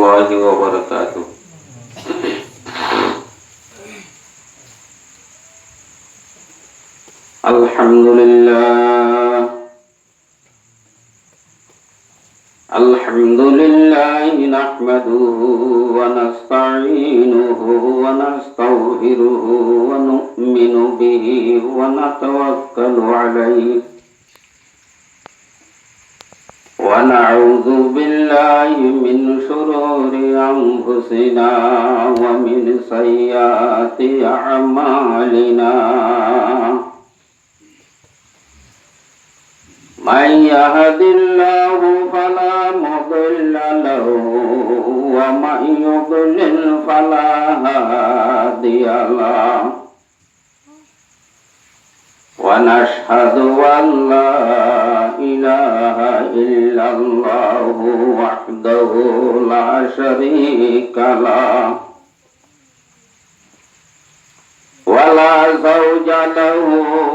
الله وبركاته. الحمد لله نحمده ونستعينه ونستغفره ونؤمن به ونتوكل عليه ونعوذ بالله من شرور أنفسنا ومن سيئات أعمالنا من يهد الله فلا مضل له ومن يضلل فلا هادي له ونشهد أن لا إله إلا الله وحده لا شريك له ولا زوج له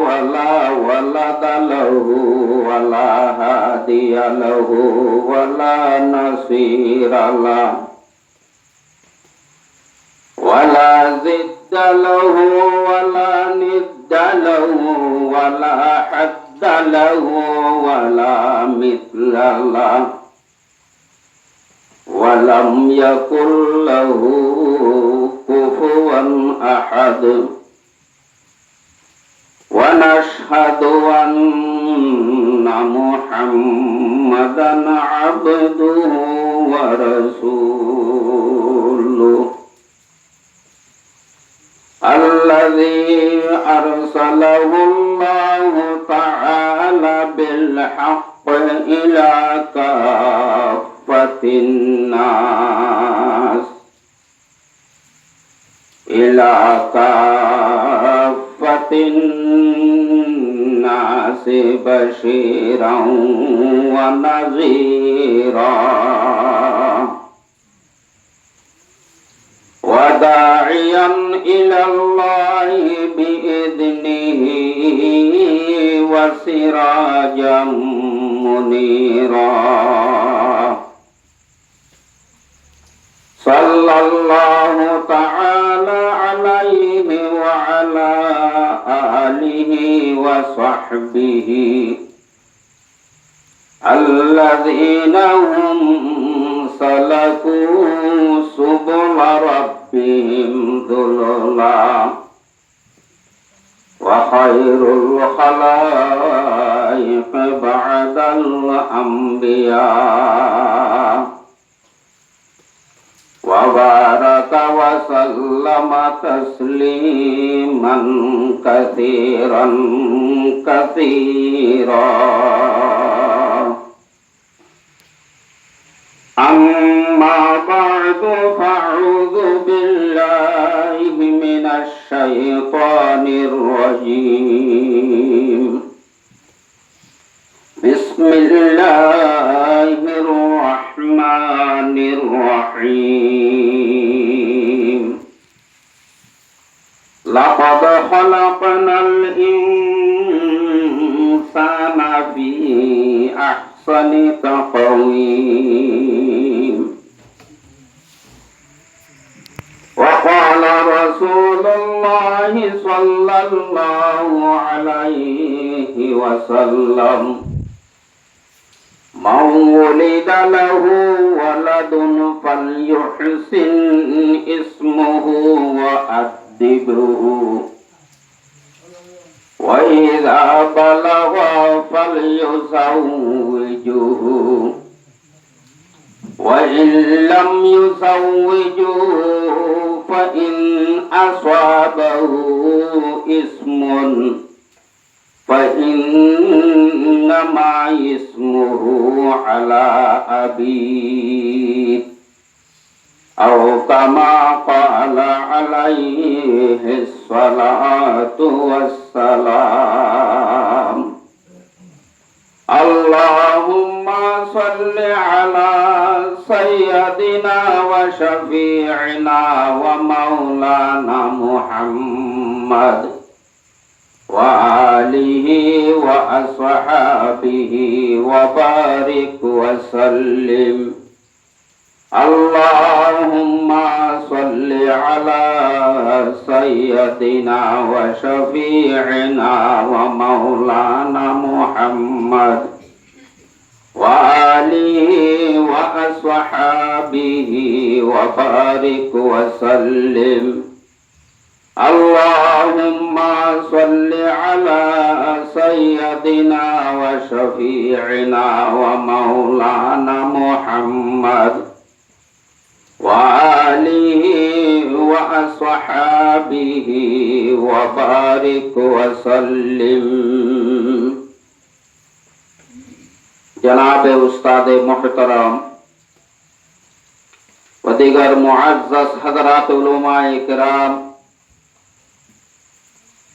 ولا ولد له ولا هادي له ولا نصير له ولا ضد له ولا ند له ولا حد له ولا مثل له ولم يكن له كفوا أحد ونشهد أن محمدا عبده ورسوله الذي أرسله الله تعالى بالحق إلى كافة الناس بشيرا ونذيرا وداعيا إلى الله بإذنه وسراجا منيرا صلى الله تعالى عليه وعلى آله وصحبه الذين هم سلكوا سبل ربهم ذللا وخير الخلائق بعد الأنبياء وبارك وسلم تسليما كثيرا كثيرا أما بعد فأعوذ بالله من الشيطان الرجيم بسم الله الرحمن الرحيم لقد خلقنا الإنسان في أحسن تقويم وقال رسول الله صلى الله عليه وسلم من ولد له ولد فليحسن اسمه وأدبه وإذا بلغ فليزوجه وإن لم يزوجه فإن أصابه اسم فإنما اسمه على أبيه أو كما قال عليه الصلاة والسلام اللهم صل على سيدنا وشفيعنا ومولانا محمد وآله وأصحابه وبارك وسلم اللهم صل على سيدنا وشفيعنا ومولانا محمد وآله وأصحابه وبارك وسلم. اللهم صل على سيدنا وشفيعنا ومولانا محمد وآله وأصحابه وبارك وسلم. जनाब उस्ताद मोहतरम व दीगर मुअज़्ज़ज़ हज़रात उलमाए किराम,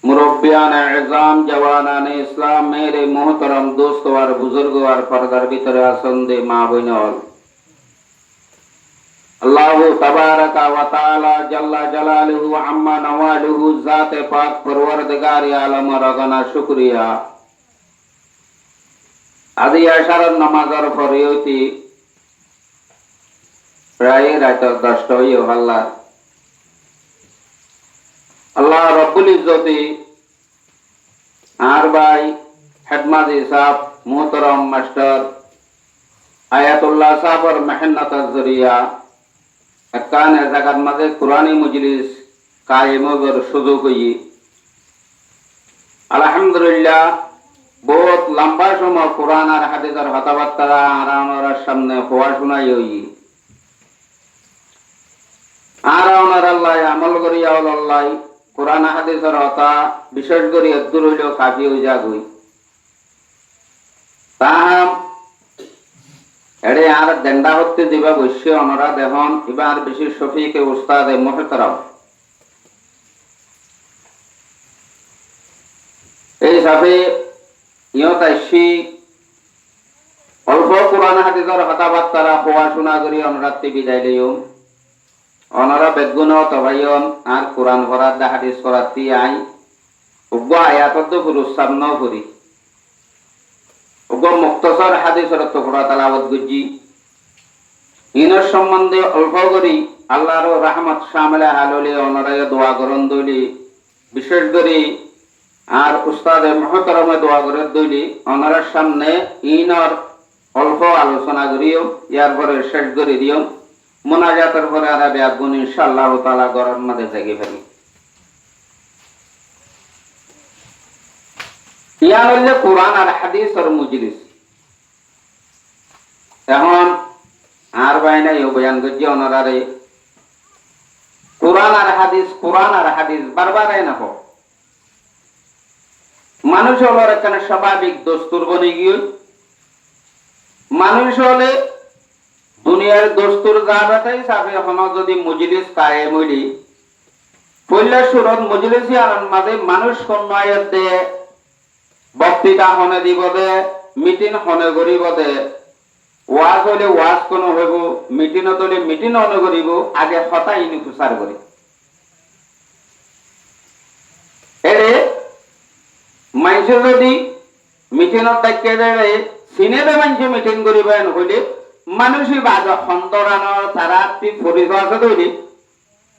मुरब्बियान इज़ाम, जवानान इस्लाम, मेरे मोहतरम दोस्त और बुजुर्ग और पर्दार भीतर आसंदे माँ बहनों, अल्लाह तबारक व तआला जल्ला जलालुहु अम्मा नवालुहु ज़ात पाक परवरदिगार आलम रगना शुक्रिया। আজি আশার নামাজের পরে হইতে প্রায় রাত 10টা হইয়া আল্লাহ আল্লাহ রব্বুল ইজ্জতি আর ভাই হেডমাজি সাহেব মোহতরম মাস্টার আয়াতুল্লাহ সাহেবের মেহনতের জরিয়া একখান জায়গার মাঝে কোরআনী মজলিস কায়েমের সুযোগ হই আলহামদুলিল্লাহ। बहुत लंबा समय कुरान और हादीसर কথাবার্তা আর সামনে হওয়া শোনাই হই আর ওনার আল্লাহ আমল করিয়া আল্লাহ কুরআন হাদিসের কথা বিশেষ করে দূর হইল কাফি হই যা গই তাহাম এড়ে আর দেন্ডা হতে দিবা বসে ওনারা দেখুন এবার বেশি শফিকে উস্তাদ মুহতারাম এই সাফে ইয়তাশি অল্প কোরআন হাদিসের কথাবার্তা হওয়া শোনা করি অনরাত্রি বিদায় লইও অনরা বেগুন তবাইন আর কোরআন পড়ার দা হাদিস পড়াতি আই উগ্র আয়াতত পুরস্কার ন করি উগ্র মুক্তসর হাদিসের তো পড়া তালাওয়াত গুজি ইনর সম্বন্ধে অল্প করি আল্লাহর রহমত শামিল হাললে অনরা দোয়া করন দইলি বিশেষ করে আর উস্তাদ মুহতারামে দোয়া করে দইলি ওনার সামনে ইনর অল্প আলোচনা করিও ইয়ার পরে শেষ করে দিও মুনাজাতের পরে আর বেয়াগুন ইনশাআল্লাহ তাআলা গরর মধ্যে জাগি ফেলি ইয়ার হইল কোরআন আর হাদিসের মজলিস। এখন আর বাইনা ইও বয়ান করছি ওনারে কোরআন আর হাদিস বারবার না হোক মানুষ হলো এখানে স্বাভাবিক দস্তুর বনে গিয়ে মানুষ হলে দুনিয়ার দস্তুর যাবাতাই সাথে এখন যদি মজলিস কায়েম হইলি পয়লা সুরত মজলিসি আনন্দ মাঝে মানুষ কন্যায়ের দে বক্তৃতা হনে দিব দে মিটিং হনে করিব দে ওয়াজ হলে ওয়াজ কোনো হইব মিটিং হলে মিটিং হনে করিব আগে হতা ইনি খুচার করি এরে মানুষের যদি মিটিংত ডাকিয়ে দেয় সিনেমে মানুষে মিটিং করিবেন হইলে মানুষই বাজ সন্তরানোর তারা পরিচয় আছে তৈরি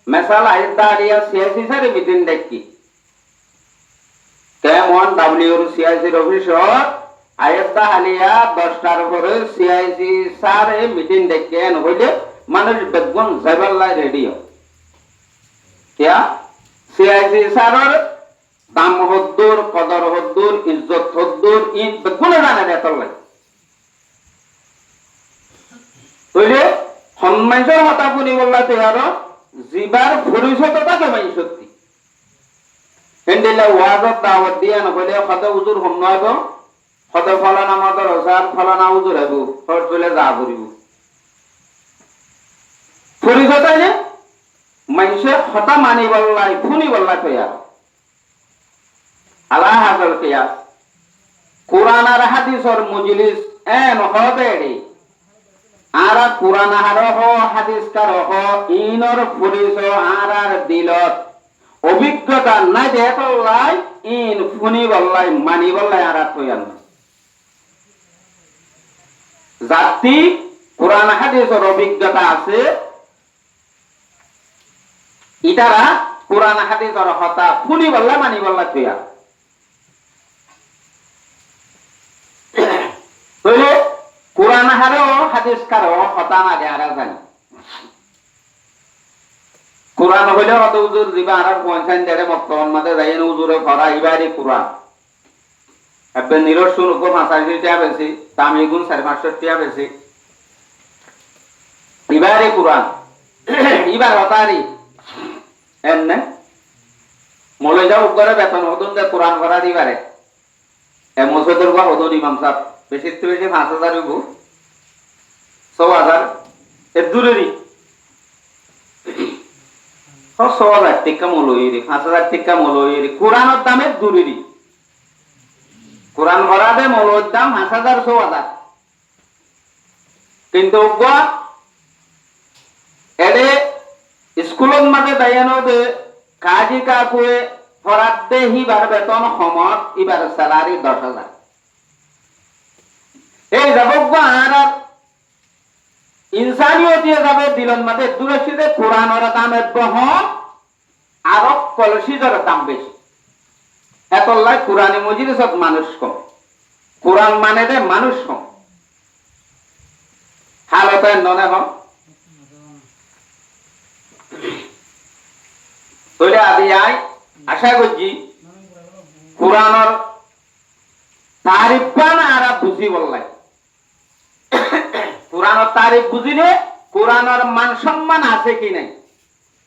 মেসাল আইদা আলিয়া সিয়াসি সারে মিটিং ডাকি কেমন ডাব্লিউর সিআইসির অফিসত আইদা আলিয়া 10টার পরে সিআইসি সারে মিটিং ডাকেন হইলে মানুষ বেগুন যাইবাল্লাই রেডিও কিয়া সিআইসি সারর দাম হদ্দুর কদর হদ্দুর ইজ্জত হদ্দুর ইন বেগুনে জানে দেতর লাগে হইলে সম্মানসর হতা পুনি বললা তেয়ার জিবার ভরিষ্যৎ তাকে মাই সত্যি হেন্ডিলা ওয়াজত দাওয়াত দিয়া নকলে কত উজুর হম নয়ব কত ফলানা মদর ওসার ফলানা উজুর হইব হর চলে যা করিব ভরিষ্যৎ আইনে মাইসে হতা মানি বললাই ফুনি বললা তেয়ার আল্লাহ হাজার কিয়াস কুরআন আর হাদিসের মজলিস এন হবে রে আর কুরআন আর হাদিস কার ইনর পরিচয় আর দিলত অভিজ্ঞতা নাই দেখলাই ইন ফুনি বললাই মানি বললাই আর কইয়ান জাতি কোরআন হাদিসের অভিজ্ঞতা আছে, ইতারা কোরআন হাদিসের হতা ফুনি বললা মানি বললা তুইয়া তইলে কোরআন হারো হাদিস কারো হতা না দে আরা জানি কোরআন হইলে হত হুজুর দিবা আর পয়সা দেড়ে বর্তমান মাঝে যাইন হুজুরে ভরা ইবারি কোরআন এবে নিরসুন উপর ৫০ টাকা বেশি তামিগুন ৫৫০ টাকা বেশি ইবারি কোরআন ইবার হতারি এমনে মলে যাও করে বেতন হতুন যে কোরআন ভরা দিবারে এ মসজিদের বা হতুন ইমাম সাহেব বেশি বেশি ৫০০০ হইব ৬০০০ এর দূরেরই ৬০০০ টাকা মলইরি ৫০০০ টাকা মলইরি কোরআনের দামে দূরেরই কোরআন ভরা দে মলর দাম ৫০০০ ৬০০০ কিন্তু এডে স্কুলত মাঝে দায়ানো দে কাজী কাকুয়ে ফরাত দে হিবার বেতন সমত ইবার স্যালারি ১০,০০০ এই যাবক আর ইনসানিয়তিয়ে যাবে দিলন মাঝে দূরশিদে কোরআনের দামের বহন আর কলসিজের দাম বেশি এতলাই কোরআনে মজলিসত মানুষ কম কোরআন মানে দে মানুষ কম হালতে ননে হন তইলে আদি আই আশা করছি কোরআনের তারিফ না আর বুঝি বললাই কোরআনের তারিফ বুঝিলে কোরআনের মান সম্মান আছে কি নাই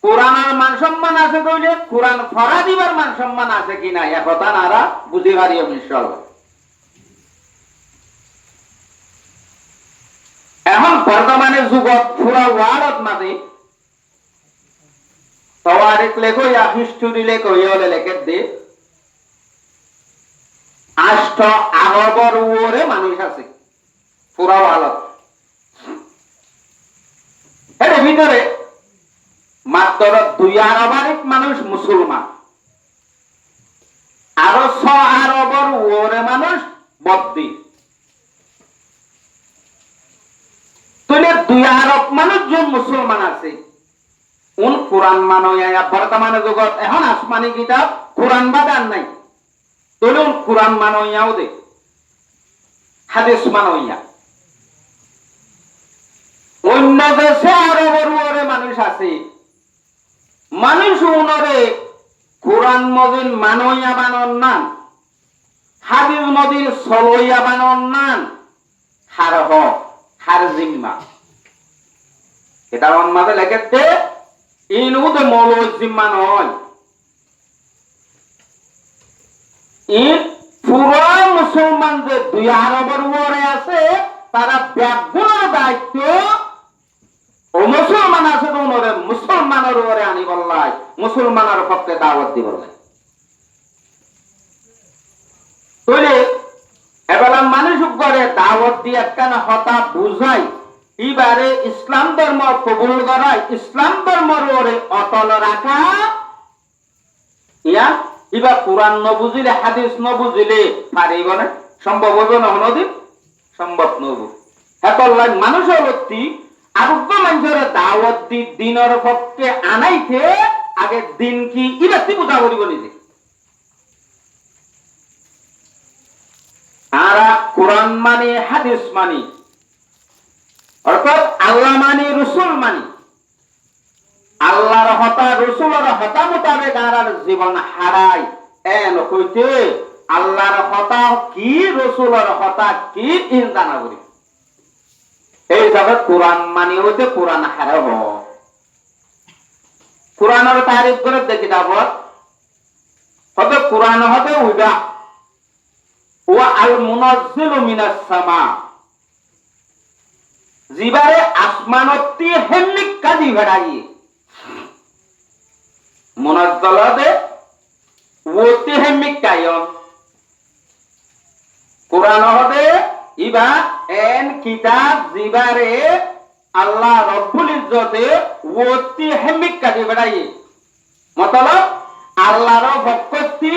কোরআনের মান সম্মান আছে কইলে কোরআন ফরা দিবার মান সম্মান আছে কি নাই এ কথা নারা বুঝি পারিও ইনশাআল্লাহ এখন বর্তমানে যুগত পুরা ওয়ার্ল্ডত মাঝে তাওয়ারিখ লেখো ইয়া হিস্টরি লেখো ইলে লেখে দে ৮ আরবর ওরে মানুষ আছে পুরা ওয়ার্ল্ডত এর ভিতরে মাত্র ২ আরবারিক মানুষ মুসলমান আরো ৬ আরবর ওরে মানুষ বদ্দি তাহলে ২ আরব মানুষ যে মুসলমান আছে উন কোরআন মানইয়া বর্তমানে জগৎ এখন আসমানি কিতাব কোরআন বাদ আর নাই তাহলে উন কোরআন মানইয়াও দে হাদিস মানইয়া অন্য দেশে আরবের ওরে মানুষ আছে মানুষ উনরে কোরআন মদিন মানইয়া বানন নান হাদিস মদিন সলইয়া বানন নান হার হ হার জিম্মা এটা অন মাঝে লেখেতে ইনুতে মৌল জিম্মা নয় ইন পুরো মুসলমান যে ২ আরবের ওরে আছে তারা ব্যাগুণের দায়িত্ব ও মুসলমান আছে তো ওরে মুসলমানের ওরে আনি বললাই মুসলমানের পক্ষে দাওয়াত দি বললাই তইলে এবেলা মানুষ করে দাওয়াত দিয়ে কেন হতা বুঝাই এবারে ইসলাম ধর্ম কবুল করাই ইসলাম ধর্মের ওরে অটল রাখা ইয়া ইবা কোরআন ন বুঝিলে হাদিস ন বুঝিলে পারিব না সম্ভব হইব না কোনদিন সম্ভব নব এতলাই মানুষের ব্যক্তি আরোগ্য মানুষের দাওয়াত দি দিনের পক্ষে আনাইতে আগে দিন কি ইবাতি বুঝা করিব নিজে আর কোরআন মানে হাদিস মানি অর্থাৎ আল্লাহ মানি রসুল মানি আল্লাহর হতা রসুলের হতা মোতাবেক আর জীবন হারাই এন কইতে আল্লাহর হতা কি রসুলের হতা কি জানা করি এই জগৎ কোরআন মানি হইতে কোরআন হারাব কোরআনের তারিফ করে দেখি যাব হতে কোরআন হতে উইবা ওয়া আল মুনাজ্জিলু মিনাস সামা জিবারে আসমানতি হেমিক কাজি ভেড়াই মুনাজ্জালাতে ওতি হেমিক কায়ন কোরআন হতে ইবা এন কিতাব জিবারে আল্লাহ রব্বুল ইজ্জতে ওতি হেমিক কাজি ভেড়াই মতলব আল্লাহর পক্ষতি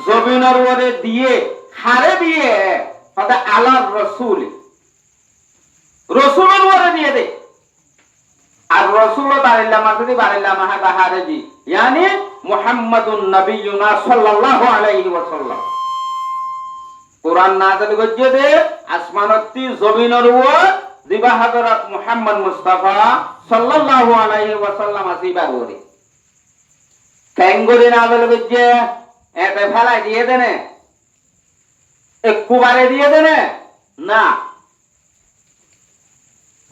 জমিনের ওরে দিয়ে হারে দিয়ে হতে আল্লাহর রাসূল রসুলের ওরে দিয়ে দে আর রসুল বারিল্লাহ মাসুদি বারিল্লাহ মাহাবাহারেজি ইয়ানি মুহাম্মাদুন নবিয়ুনা সাল্লাল্লাহু আলাইহি ওয়াসাল্লাম কুরআন নাযিল গজ্জে দে আসমানতি জমিনের উপর দিবা হযরত মুহাম্মদ মুস্তাফা সাল্লাল্লাহু আলাইহি ওয়াসাল্লাম আসিবার ওরে কেঙ্গরি নাযিল গজ্জে এতে ফেলাই দিয়ে দেনে একবারে দিয়ে দেনে না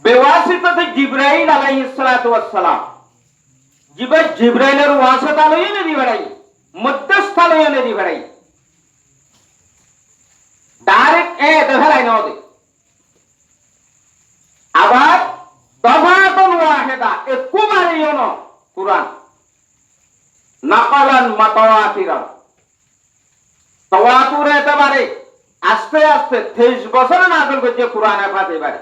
বেওয়াসিতাতে জিবরাইল আলাইহিস সালাতু ওয়াস সালাম জিবরাইলের ওয়াসিতা লইয়ে নদী বেড়াই মধ্যস্থ লইয়ে নদী বেড়াই ডাইরেক্ট দেখালাই নদী আবার দফাতুন ওয়াহিদা একবারে ইয়নো কুরআন নাকালান মাতাওয়াতিরা তাওয়াতুর এতবারে আস্তে আস্তে 23 বছর নাযিল করছে কুরআনে ফাতিবারে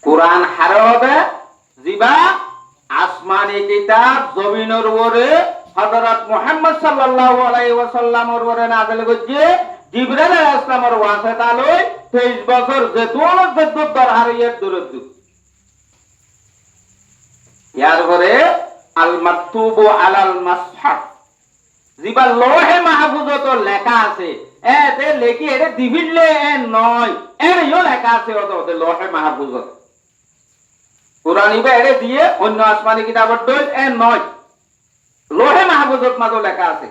কুরআন হারে হবে জিবা আসমানি কিতাব জমিনের উপরে হযরত মুহাম্মদ সাল্লাল্লাহু আলাইহি ওয়াসাল্লামের উপরে নাযিল করছে জিবরাইল আলাইহিস সালামের ওয়াসিতা লই 23 বছর যেতুন যেতুন দরহারিয়ত দূরত ইয়ার পরে আল মাকতুবু আলাল মাসহাফ জিবা লোহে মাহফুজত লেখা আছে এতে লেখি এটা দিবিলে নয় এরও লেখা আছে ওতে লোহে মাহফুজত কুরআন ইবা এটা দিয়ে অন্য আসমানি কিতাবের দল নয় লোহে মাহফুজত মাঝে লেখা আছে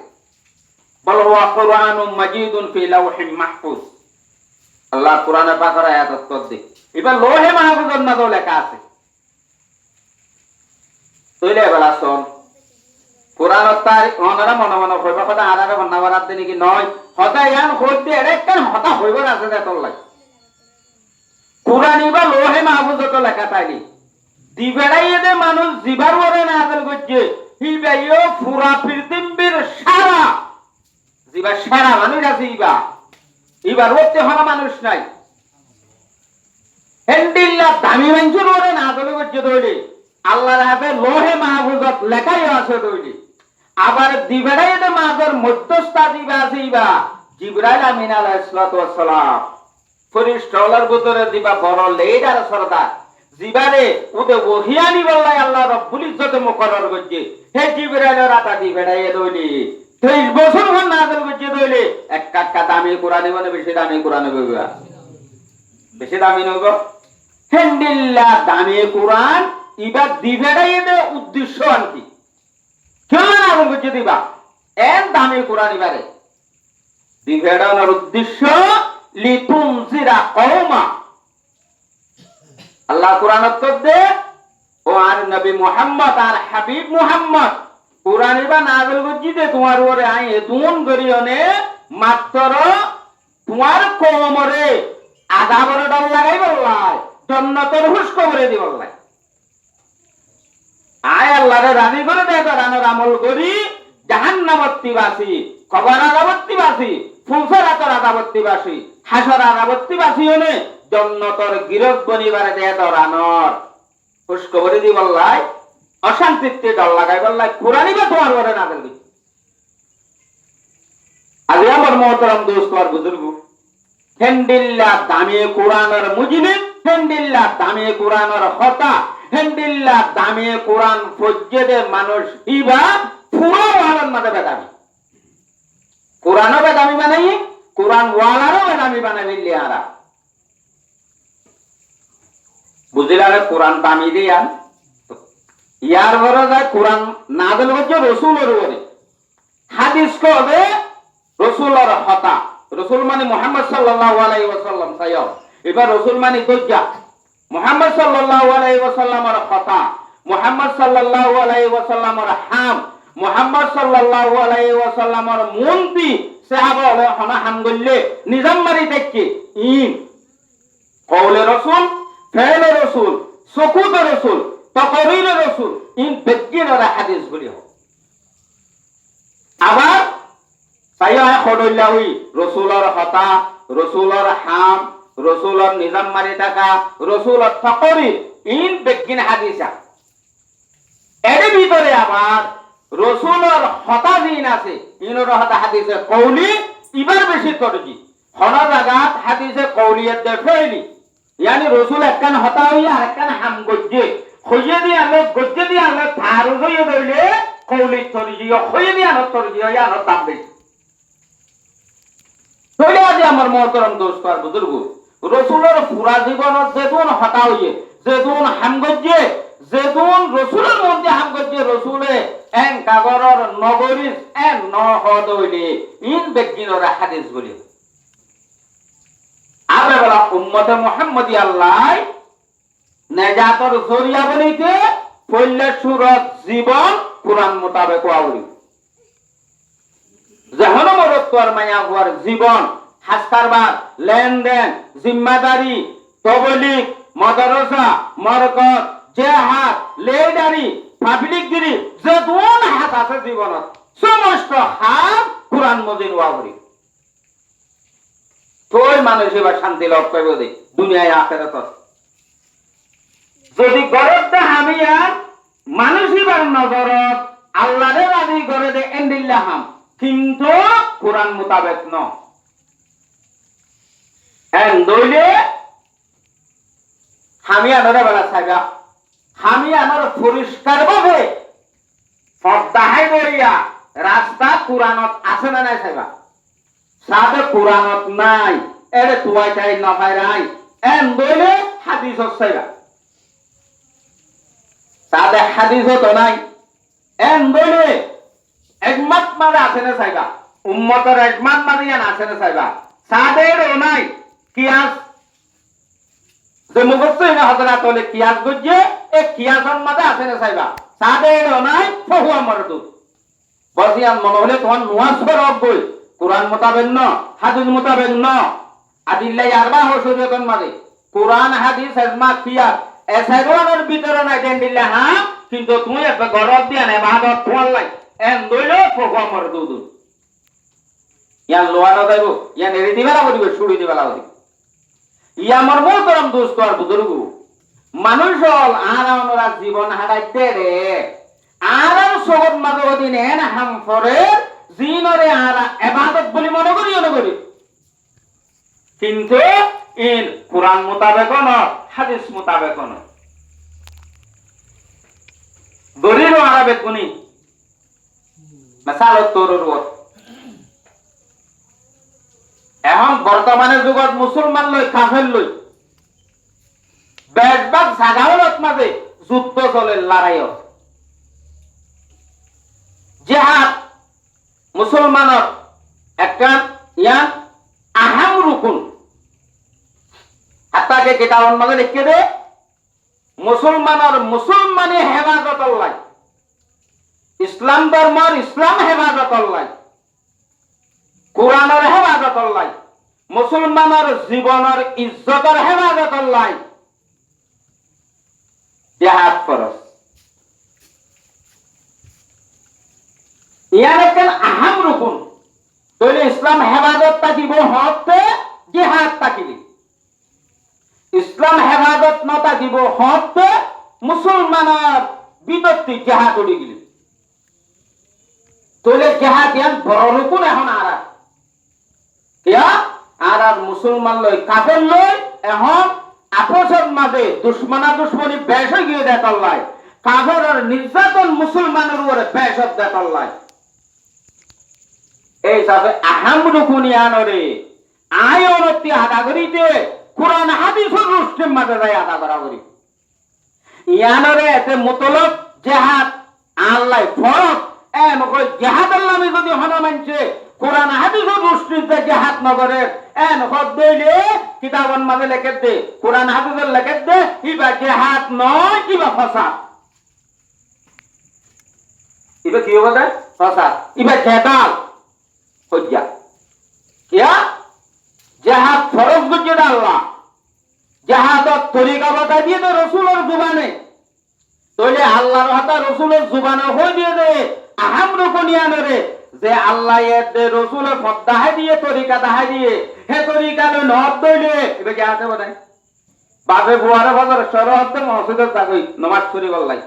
বল হুয়া কুরআনুম মাজিদুন ফি লাওহিম মাহফুজ আল্লাহ কুরআনে পাকের আয়াত তদ্দি ইবা লোহে মাহফুজত মাঝে লেখা আছে তইলে বলাছন কুরআন তার ওনারা মনে মনে কইবা কথা আরারে বন্নাবারাত দেনি কি নয় হতা ইয়ান হইতে এরেকান হতা হইবার আছে দে তোলাই কুরআন ইবা লোহে মাহফুজত লেখা তাইলি দিবেড়াইয়ে দে মানুষ জিবার ওরে নাযিল করছে হিবাইও পুরা পৃথিবীর সারা জিবা সারা মানুষ আছে ইবার ওতে হনা মানুষ নাই হেন্ডিল্লা দামি মানুষের ওরে নাযিল করছে দইলি আল্লাহর হাতে লোহে মাহফুজত লেখাই আছে দইলি আবার দিবেড়াইয়ে মাঝের মধ্যস্থা দিবা আছে জিবরাইল আমিন আলাইহিস সালাতু ওয়াস সালাম ফেরেশতার ভিতরে দিবা বড় লিডার সরদার জিবারে ওতে ওহিয়ানি বললাই আল্লাহ রব্বুল ইজ্জতে মুকরর করছে হে জিবরাইলের আতা দিবেড়াইয়ে দইলি 23 বছর হন নাযিল করছে দইলি এক কাটকা দামি কুরআনে মানে বেশি দামি কুরআনে বইবা বেশি দামি নগো হেন্ডিল্লা দামি কুরআন ইবা দিবেড়াইয়ে উদ্দেশ্য আনকি কেন নাযিল করছে দিবা এন দামি কুরআন ইবারে দিবেড়ানোর উদ্দেশ্য লিতুনজিরা কওমা আল্লাহ কুরআনত দে ও আর নবী মুহাম্মদ আর হাবিব মুহাম্মদ কুরআন ইবা নাযিল করছি দে তোমার ওরে আই এতুন করিওনে মাত্র তোমার কওমরে আযাবের ডর লাগাই বললাই জান্নাতের খুশখবরি দি বললাই আয় আল্লাহরে রাজি করে দে রানোর আমল করি জাহান্নামত্তিবাসী কবর আযাবত্তিবাসী ফুলসরাতের আযাবত্তিবাসী হাসর আযাবত্তিবাসী হনে জান্নাতের গিরফ বনিবারে দে রানোর খুশখবরি দি বললাই অশান্তিতে ডর লাগাই বললাই কুরআন ইবা তোমার ওরে নাযিল করছি আজ আমার মুহতারাম দোস্ত আর বুজুর্গ হেন্ডিল্লা দামি কুরআনের মুজিব হেন্ডিল্লা দামি কুরআনের খতা হেন্ডিল্লা দামি কুরআন ফজ্জেদে মানুষ ইবা পুরো ওয়ালার মাঝে বেদামি কুরআনও বেদামি বানাই কুরআন ওয়ালারও বেদামি বানাই লিয়ারা বুঝিলারে কুরআন দামি দিয়ান ইয়ার বড় যায় কুরআন নাযিল হচ্ছে রাসূলের উপরে হাদিস কবে রাসূলের হতা রাসূল মানে মুহাম্মদ সাল্লাল্লাহু আলাইহি ওয়াসাল্লাম সাইয়্যিদ এবার রাসূল মানে দজ্জা মুহাম্মদ সাল্লাল্লাহু আলাইহি ওয়াসাল্লামের কথা মুহাম্মদ সাল্লাল্লাহু আলাইহি ওয়াসাল্লামের হাম মুহাম্মদ সাল্লাল্লাহু আলাইহি ওয়াসাল্লামের মন্ত্রী সাহাবা হলো হনা হাম গল্লে নিজাম মারি দেখকে ইন কওলে রাসূল ফেলে রাসূল সুকুত রাসূল তাকরীর রাসূল ইন বেজ্জির হাদিস বলি হয় আবার সাইয়া খডল্লাহি রাসূলের হতা রাসূলের হাম রাসূলের নিজাম মারি থাকা রাসূলের তাকরীর ইন বেজ্জিন হাদিসা এর ভিতরে আবার রাসূলের হতা দিন আছে ইনর হতা হাদিসে কওলি ইবার বেশি তরজি হন জাগাত হাদিসে কওলিয়াত দেখাইলি ইয়ানি রসুল একখান হতা হইয়া আর একখান হাম গজ্জে হইয়ে দিয়ে আনলে গজ্জে দিয়ে আনলে থারু হইয়ে ধরলে কৌলি তরজি হইয়ে দিয়ে আনো তরজি হইয়া আনো দাম বেশি তৈলে আজি আমার মহতরম দোস্ত আর বুজুর্গ রসুলের পুরা জীবনত যেদুন হতা হইয়ে যেদুন হাম গজ্জে যেদুন রসুলের মধ্যে হাম গজ্জে রসুলে এন কাগরর নগরীর এন নহদ হইলে ইন বেগিনরে হাদিস বলি আবে বলা উম্মতে মুহাম্মদি আল্লাহ নেজাতর জরিয়া বলিতে পল্লে সুরত জীবন কুরআন মোতাবেক আউরি যেহন মরত্বর মায়া হওয়ার জীবন হাসকারবার লেনদেন জিম্মাদারি তবলিগ মাদ্রাসা মারকত জেহাদ লেডারি পাবলিকগিরি যে দুন হাত আছে জীবনত সমস্ত হাত কুরআন মজিদ আউরি তোই মানুষ এবার শান্তি লাভ করবে ওদের দুনিয়ায় আখেরাত যদি গরত দে হামিয়া মানুষ এবার নজরত আল্লাহরে রাজি করে দে এন্দিল্লাহাম কিন্তু কোরআন মোতাবেক ন এন দইলে হামিয়া নরে বেলা সাইবা হামিয়া নর পরিষ্কার ভাবে পর্দাহাই বলিয়া রাস্তা কোরআনত আছে না নাই সাইবা সাথে কোরআনত নাই এরে তুয়াই চাই না পাইরাই এন দইলে হাদিস সাইবা সাথে হাদিস তো নাই এন দইলে একমাত মারে আছে না সাইবা উম্মতের একমাত মারিয়ান আছে না সাইবা সাদেরও নাই কিয়াস যে মুখস্থ না হযরত তোলে কিয়াস গজ্জে এ কিয়াসন মাঝে আছে না সাইবা সাদেরও নাই ফহুয়া মারদু বসিয়ান মনে হলে তখন নুয়াস করব বই কোরআন মোতাবেক ন হাদিস মোতাবেক ন আদিল্লাহ আরবা হশরিয়তন মাঝে কোরআন হাদিস ইজমা কিয়াস এসাইরনের ভিতরে নাই দেন দিল্লাহ হ্যাঁ কিন্তু তুমি একটা গরব দিয়া না ইবাদত ফলাই এন দইলো ফহুয়া মারদু ইয়ান লোয়ানো যাইব ইয়ান এরি দিবেলা করিবে ছুড়ি দিবেলা করিবে ইয়া আমার মহতরম দোস্ত আর বুজুর্গ মানুষ হল আর আমরা জীবন হারাইতে রে আর সবত মাঝে দিন এন হাম ফরে জিনরে আর ইবাদত বলি মনে করি কিন্তু ইন কোরআন মোতাবেক ন হাদিস মোতাবেক ন দরির আরবে গুনি মাসালত তোরর এখন বর্তমানে যুগত মুসলমান লই কাফের লই বেশবাগ জাগাওলত মাঝে যুদ্ধ চলে লড়াইও জিহাদ মুসলমানের একটা ইয়ান আহাম রুকুন আত্মাকে কিতাবন মাঝে লিখে দে মুসলমানের মুসলমানি হেফাজত আল্লাহ ইসলাম ধর্মের ইসলাম হেফাজত আল্লাহ কোরআনের হেফাজত আল্লাহ মুসলমানের জীবনের ইজ্জতের হেফাজত আল্লাহ জিহাদ ফরজ ইয়ার একখান আহাম রুকুন তৈলে ইসলাম হেফাজত থাকিব হতে জিহাদ থাকিলি ইসলাম হেফাজত ন থাকিব হতে মুসলমানের বিদত্তি জিহাদ উড়ি গেলি তৈলে জিহাদ ইয়ান বড় রুকুন এখন আর আর মুসলমান লই কাফের লই এখন আপসের মাঝে দুশ্মনা দুশ্মনী বেশ হয়ে গিয়ে দেখাল্লাই কাফের নির্যাতন মুসলমানের উপরে বেশ দেখাল্লাই এই সাথে আহাম রুকুনিয়ানরে আয় অনতি আদা করিতে কোরআন হাদিসের রুষ্টির মাঝে যাই আদা করা করি ইয়ানরে এতে মতলব জেহাদ আল্লাহ ফরজ এন কই জেহাদ আল্লাহ যদি হন মানছে কোরআন হাদিসের রুষ্টিতে জেহাদ নগরে এন হদ দইলে কিতাবন মাঝে লেখে দে কোরআন হাদিসের লেখে দে ইবা জেহাদ নয় ইবা ফাসাদ ইবা কি হবে ফাসাদ ইবা জেদাল হজ্জা কিয়া জেহাদ ফরজ গুজির আল্লাহ জেহাদত তরিকা বাতা দিয়ে দে রসুলের জুবানে তইলে আল্লাহর হাতে রসুলের জুবানে হই দিয়ে দে আহাম রুকুনিয়ানরে যে আল্লাহ এতে রসুলের ফদ্দাহাই দিয়ে তরিকা দাহাই দিয়ে হে তরিকা লই নদ দইলে এবে কি আছে বলে বাপে বুয়ারে বাজার শরহতে মসজিদের যাগই নামাজ পড়ি বললাই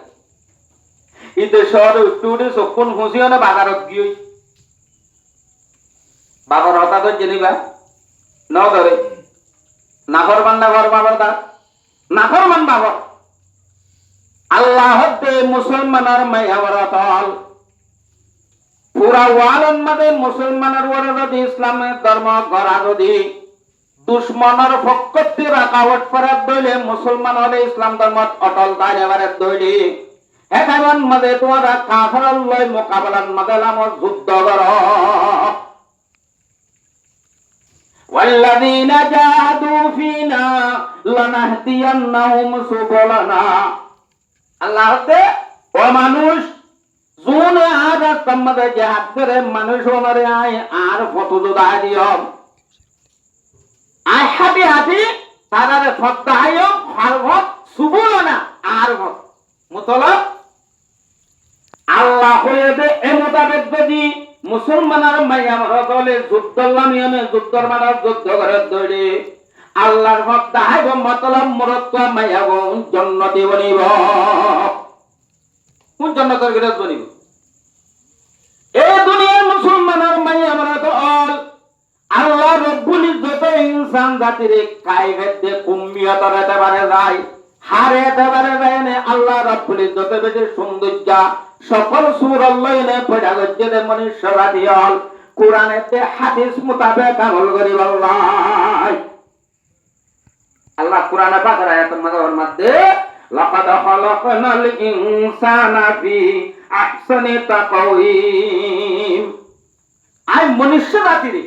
ইতে শহরে উঠে চকুন ফুসিও না বাজারত গিয়ে বাবার হতা ধরছে নিবা ন ধরে নাফরমান বাবার দা নাফরমান বাবা আল্লাহ হতে মুসলমানের মায়াবরতল পুরা ওয়ালন মাদে মুসলমানের ওরে যদি ইসলামের ধর্ম গড়া যদি দুশ্মনের পক্ষতে রাকাওয়াট করার দইলে মুসলমান হলে ইসলাম ধর্ম অটল দাঁড়াবার দইলে এখন মাদে তোমরা কাফের লয় মোকাবেলার মাদে আমার যুদ্ধ কর والذين جاهدوا فينا لنهدينهم سبلنا আল্লাহ হতে ও মানুষ জোনে আর রাস্তার জিহাদ করে মানুষ ওনারে আয় আর ফটো দাঁড়া দিও আয় হাঁটি হাঁটি তারারে ফট দাঁড়াইও হারভত সুবলনা আর ভত মতলব আল্লাহ হয়ে দে এ মোতাবেক যদি মুসলমানের মাইয়া দলে যুদ্ধ নামিয়ে যুদ্ধর মারা যুদ্ধ করে দৌড়ে আল্লাহর ভক্ত দাহাইব মতলব মরত মাইয়াব জন্নতি বনিব কোন জন্নতের গিরত বনিব এই দুনিয়ার মুসলমানের মাইয়া মরা দল আল্লাহ রব্বুল ইজ্জত ইনসান জাতির কায়ভেদে কুম্মিয়ত হতে পারে যায় হারে হতে পারে যায় না আল্লাহ রব্বুল ইজ্জত বেশি সৌন্দর্য সকল সূরা আল্লাহনে পড়া গজ্জে মনুষ্য রাদিয়াল কোরআনেতে হাদিস মোতাবেক আমল করি আল্লাহ আল্লাহ কোরআনে পাকের আয়াতের মধ্যে লাকাদ খালাকনাল ইনসানা ফি আহসানি তাকওয়িম আই মনুষ্য জাতিরে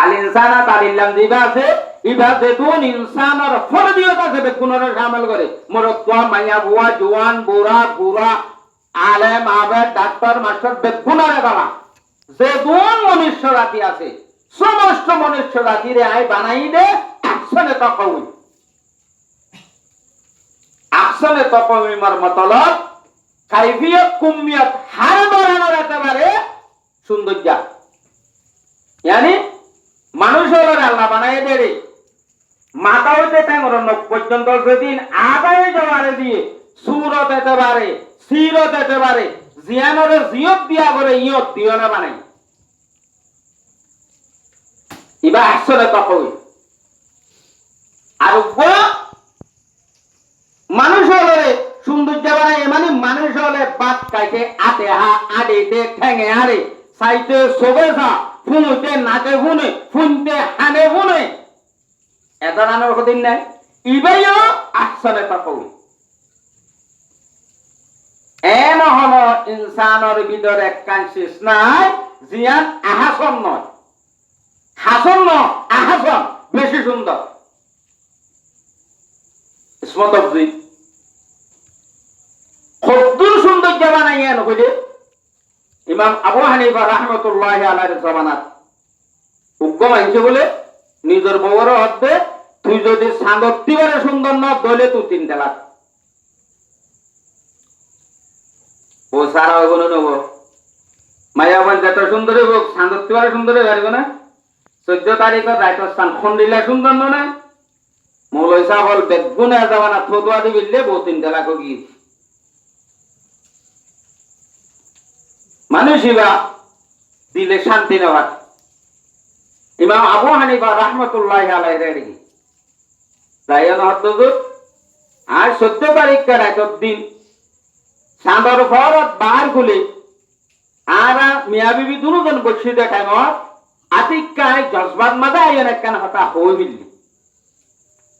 আল ইনসানা তালিল্লাম দিবা আছে ইবাদে দুন ইনসানের ফরদিয়ত আছে বেগুনরে শামিল করে মরত্বা মাইয়া বুয়া জওয়ান বুড়া আলেম আবেদ ডাক্তার মাস্টার বেগুনরে বাবা যে দুন মনুষ্য জাতি আছে সমস্ত মনুষ্য জাতিরে আই বানাই দে আহসানে তাকওয়িম আহসানে তাকওয়িমের মতলব কাইফিয়ত কুমিয়ত হার ধরনের একেবারে সৌন্দর্য यानी মানুষ হলো আল্লাহ বানায় দেরে মাথা হইতে ট্যাংর নখ পর্যন্ত যেদিন আদায় যাওয়ারে দিয়ে সুরত এতে পারে সিরত এতে পারে জিয়ানরে জিয়ত দিয়া করে ইয়ত দিও না বানাই ইবা আসলে তাকওয়িম আর মানুষ হলে সৌন্দর্য বানায় মানে মানুষ হলে বাত কাইতে আতে হা আড়িতে ঠেঙে হারে সাইতে সোবেসা ফুনুতে নাকে ফুনে ফুনতে হানে ফুনে এটা নানোর কদিন নাই ইবাইও আহসানে তাকওয়িম এন হন ইনসানের ভিতরে কনসিয়াস নাই জিয়ান আহাসন নয় হাসন নয় আহাসন বেশি সুন্দর স্মত অফ জি খুব সৌন্দর্য বানাইয়া নকইলে ইমাম আবু হানিফা রাহমাতুল্লাহি আলাইহির জামানাত হুকুম আইছে বলে নিজের বউর হতে তুই যদি সান্দত্তিবারে সুন্দর না দলে তুই 3 তালাক ও সারা হইব না নব মায়াবান যত সুন্দর হইব সান্দত্তিবারে সুন্দর হইব না 14 তারিখে রাইতস্থান খন্ডিলা সুন্দর না মৌলাই সাহল বেগুনে জামানা ফতোয়া দিবিলে বউ 3 তালাক কি মানুষিবা দিলে শান্তি নেওয়ার ইমাম আবু হানিফা রাহমাতুল্লাহি আলাইহি রায়না হদ্দুর আর 14 তারিখ রাতের দিন সান্দর ফরত বাহার খুলে আর মিয়া বিবি দুজন বসে দেখায় না আতিকায় জজবাত মাদা আইন কেন হতা হই মিললি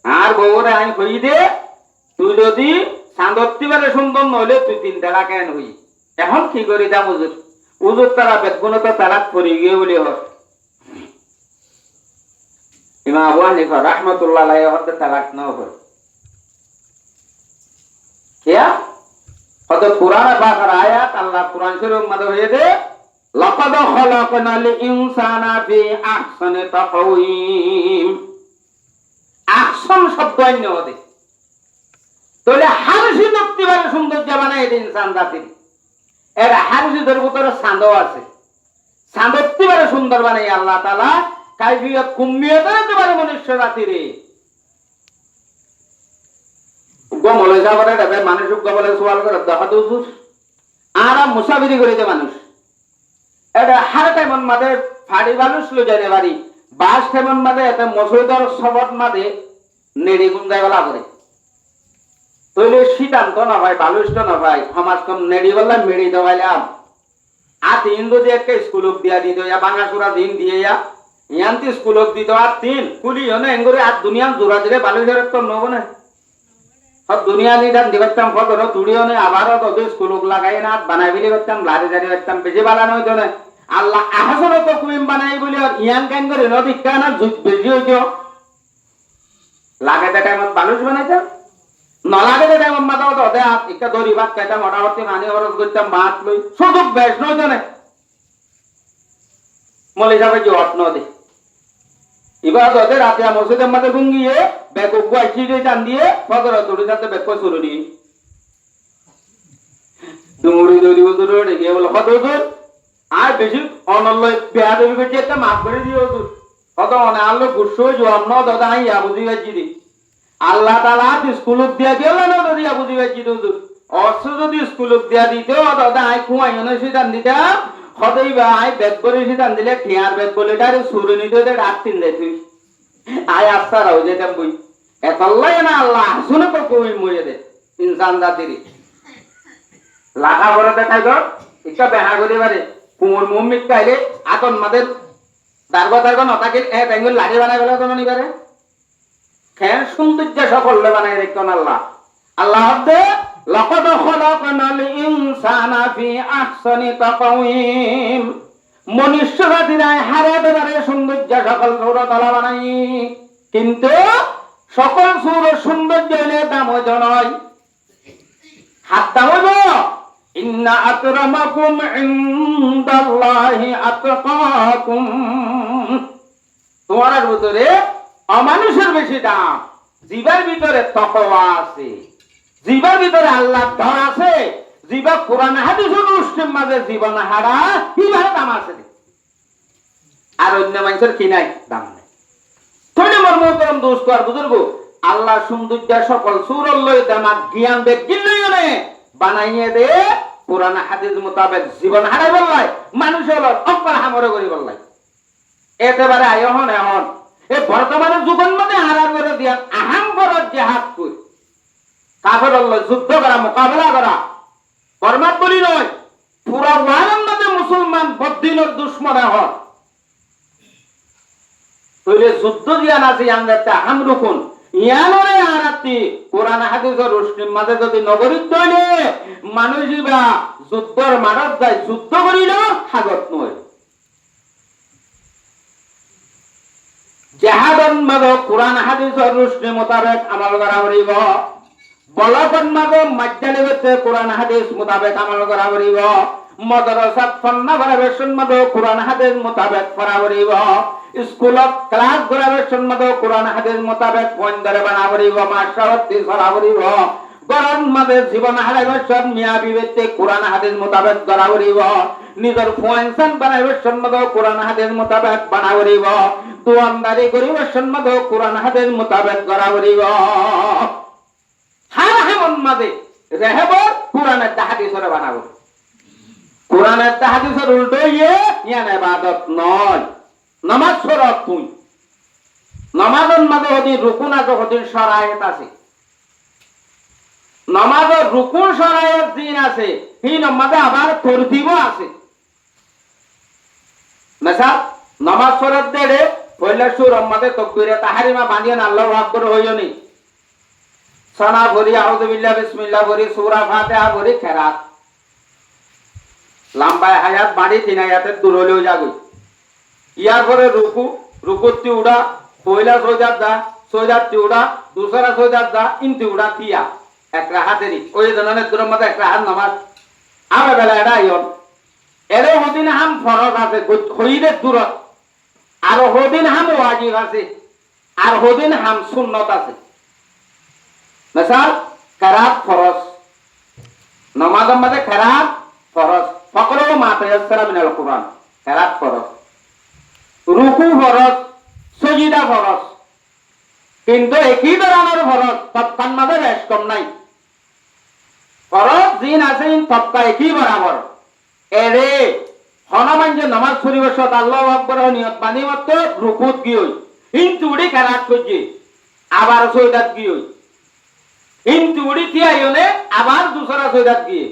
আর বউরে আই কই দে তুই যদি সান্দত্তিবারে সুন্দর নইলে তুই 3 তালাক কেন হই এখন কি করি দাম উজুর তারা বেগুন তো তালাক পড়ে গিয়ে বলি হয় ইমাম আবু হানিফা রাহমাতুল্লাহ আলাইহি হতে তালাক না হয় क्या কত কুরআন পাকের আয়াত আল্লাহ কুরআন শরীফের মধ্যে হয়ে দে লাকাদ খালাকনাল ইনসানা ফি আহসানি তাকওয়িম আহসান শব্দ অন্য হবে তাহলে হারসি নক্তিবারে সৌন্দর্য বানায় দিন ইনসান জাতির এর হারসিদের ভিতরে চাঁদ আছে চাঁদত্তিবারে সুন্দর বানাই আল্লাহ তাআলা কাইফিয়ত কুমিয়তের একেবারে মনুষ্য জাতিরে গমলে যাবারে দাবে মানুষ গমলে সওয়াল করে দেখা দউস আর মুসাফিরি করে যে মানুষ এটা হারে তেমন মাঝে ফাড়ি বালুস লো যাইতে পারি বাস তেমন মাঝে এতে মসজিদর সবত মাঝে নেড়ি গুঞ্জাই বলা করে তৈলে শীতান্ত না ভাই বালুষ্ট না ভাই সমাজ কম নেড়ি বললাম মেড়ি দেওয়াইলাম আর তিন যদি একটা স্কুলক দিয়া দিত ইয়া বাঙাসুরা দিন দিয়ে ইয়ান্তি স্কুলক দিত আর তিন কুলি হনে এঙ্গরে আর দুনিয়ান জোড়া দিলে বালুশের তো নব না সব দুনিয়া নিদান দিবাইতাম ফটো দুড়িও নেই আবারও তত স্কুলক লাগাই না বানাই বিলি করতাম লাড়ি দাঁড়ি করতাম বেশি বালানো হইতো না আল্লাহ আহাসন তো কুইম বানাই বলি আর ইয়াং কেন করে নদী কেন বেশি হইতো লাগাইতে টাইমত বালুশ বানাইতাম নলাগে টাইমত মাথা হতো ওদের একটা দড়ি ভাত খাইতাম মোটামুটি মানি খরচ করতাম মাছ লই সুযোগ বেশ নইতো না মলি যাবে যে অট নদী এবার ওদের রাতে মসজিদের মাঝে গুঙ্গিয়ে ব্যাগ গুয়াইছি টান দিয়ে ফজর তোর সাথে ব্যাগ শুরু নি ডুমুড়ি দড়ি দূর গিয়ে বলো কত দূর আর বেশি অনল্য বেয়া দেবী করছে একটা মাছ করে দিয়ে দূর কত অনে আনলো গুসো জোয়াম ন দাদা ইয়া বুঝি পাচ্ছি দি আল্লাহ তালা স্কুল দিয়া গেল না দিয়া বুঝি পাচ্ছি দূর অর্থ যদি স্কুল দিয়া দিতে দাদা আই খুয়াই সিদ্ধান দিতাম সদাই বা আই বেগ করে সিদ্ধান দিলে ঠিয়ার বেগ বলে তার সুরে নিতে রাত তিন দেয় তুই আয় আস্তা রাও যেতাম বই এতল্লাই না আল্লাহ শুনে তো কবি মরে দে ইনসান জাতির লাগা ভরে দেখাই গর একটা বেহা করে পারে কুমোর মুম্মিক খাইলে আতন মাদের দার্গ নতাকে বেঙ্গল লাড়ি বানাই গেলে তো নিবারে খেন সৌন্দর্য সকল বানাই রেখন আল্লাহ আল্লাহ দে লাকাদ খলাকনাল ইনসানা ফি আহসানি তাকওয়িম মনুষ্য জাতিরাই হারে বেবারে সৌন্দর্য সকল সৌরতলা বানাই কিন্তু সকল সৌর সৌন্দর্য হলে দাম হইতো নয় হাত দাম হইব ইন্না আকরামাকুম ইনদাল্লাহি আতকাকুম তোমার ভিতরে অমানুষের বেশি দাম জীবের ভিতরে তাকওয়া আছে জীবের ভিতরে আল্লাহর ডর আছে জীবা কোরআন হাদিসের মুসলিম মাঝে জীবন হারা কিভাবে দাম আছে আর অন্য মানুষের কি নাই দাম নাই থোড়ে মর্মতরম দোস্ত আর বুজুর্গ আল্লাহ সৌন্দর্য সকল সুরল্লয় দামাক জ্ঞান বে গিল্লয়নে বানাইয়ে দে কোরআন হাদিস মোতাবেক জীবন হারাই বললাই মানুষ হলো অপর হামরে করি বললাই একেবারে আয়হন এখন এই বর্তমানে যুগন মানে হারার করে দিয়া আহাম করত জেহাদ কই কাফের যুদ্ধ করা মোকাবেলা করা বরমাত বলি নয় পুরা ওয়ারের মধ্যে মুসলমান বদ্দিনের দুশ্মনে হয় তৈরি যুদ্ধ দিয়া না যে আঙ্গাতে আহাম রুকুন ইয়ানরে আরাতি কোরআন হাদিসের রোশনির মাঝে যদি নগরীত তৈলে মানুষই বা যুদ্ধর মারত যায় যুদ্ধ করিল হাগত নয় জেহাদন মাঝে কোরআন হাদিসের রোশনি মোতাবেক আমল করা করিব বলবন মাঝে মাজ্জালি হচ্ছে কোরআন হাদিস মোতাবেক আমল করা করিব মাদ্রাসাত ফন্না ভাবেশন মাঝে কোরআন হাদিস মোতাবেক পড়া করিব স্কুলত ক্লাস গ্রাবেশন মাঝে কোরআন হাদিস মোতাবেক পয়েন্টরে বানা করিব মাশরাফতি সরা করিব গরম মাঝে জীবন হারাইবেশন মিয়া বিবেতে কোরআন হাদিস মোতাবেক করা করিব নিজের পয়েন্টন বানাইবেশন মাঝে কোরআন হাদিস মোতাবেক বানা করিব দুয়ানদারি করিবেশন মাঝে কোরআন হাদিস মোতাবেক করা করিব হার হেমন মাঝে রেহেব কোরআনের হাদিসরে বানাবো কোরআনের হাদিসের উল্টো ইয়ান ইবাদত নয় নামাজ পড়ত তুই নামাজের মাঝে হদি রুকুন আছে হদি শরায়েত আছে নামাজের রুকুন শরায়েত দিন আছে এই নামাজে আবার তরতিব আছে মেসা নামাজ পড়ত দেড়ে পয়লা সুর মাঝে তাকবীরে তাহরিমা বাঁধিয়ে আল্লাহু আকবার হইয়নি সানা ভরি আউযু বিল্লাহি বিসমিল্লাহ ভরি সূরা ফাতিহা ভরি খেরাত লম্বায় হায়াত বাড়ি তিন আয়াতের দূর হলেও যাগই ইয়ার পরে রুকুতি উড়া পয়লা সৈদাত উড়া দুসরা সৈদাত দা ইনতি উড়া তিয়া এক রাহাতেরই ওই জনের দূরের মধ্যে এক রাহাত নামাজ আমার বেলা এটা আইন এরে হদিন হাম ফরজ আছে হইদের দূরত আর হদিন হাম ওয়াজিব আছে আর হদিন হাম সুন্নত আছে মিসাল কেরাত ফরজ নামাজের মধ্যে কেরাত ফরজ ফকরো মা তায়াসসারা মিনাল কুরআন কেরাত ফরজ রুকু ফরজ সজিদা ফরজ কিন্তু একই ধরনের ফরজ সবখান মাঝে বেশ কম নাই ফরজ দিন আছে তবকা একই বরাবর এরে হনমান যে নামাজ পরিবেশত আল্লাহু আকবার নিয়ত বানি মত রুকুত গিয়ে কিন্তু উড়ি কারাত করছে আবার সৈদাত গিয়ে কিন্তু উড়ি থিয়াইনে আবার দুসরা সৈদাত গিয়ে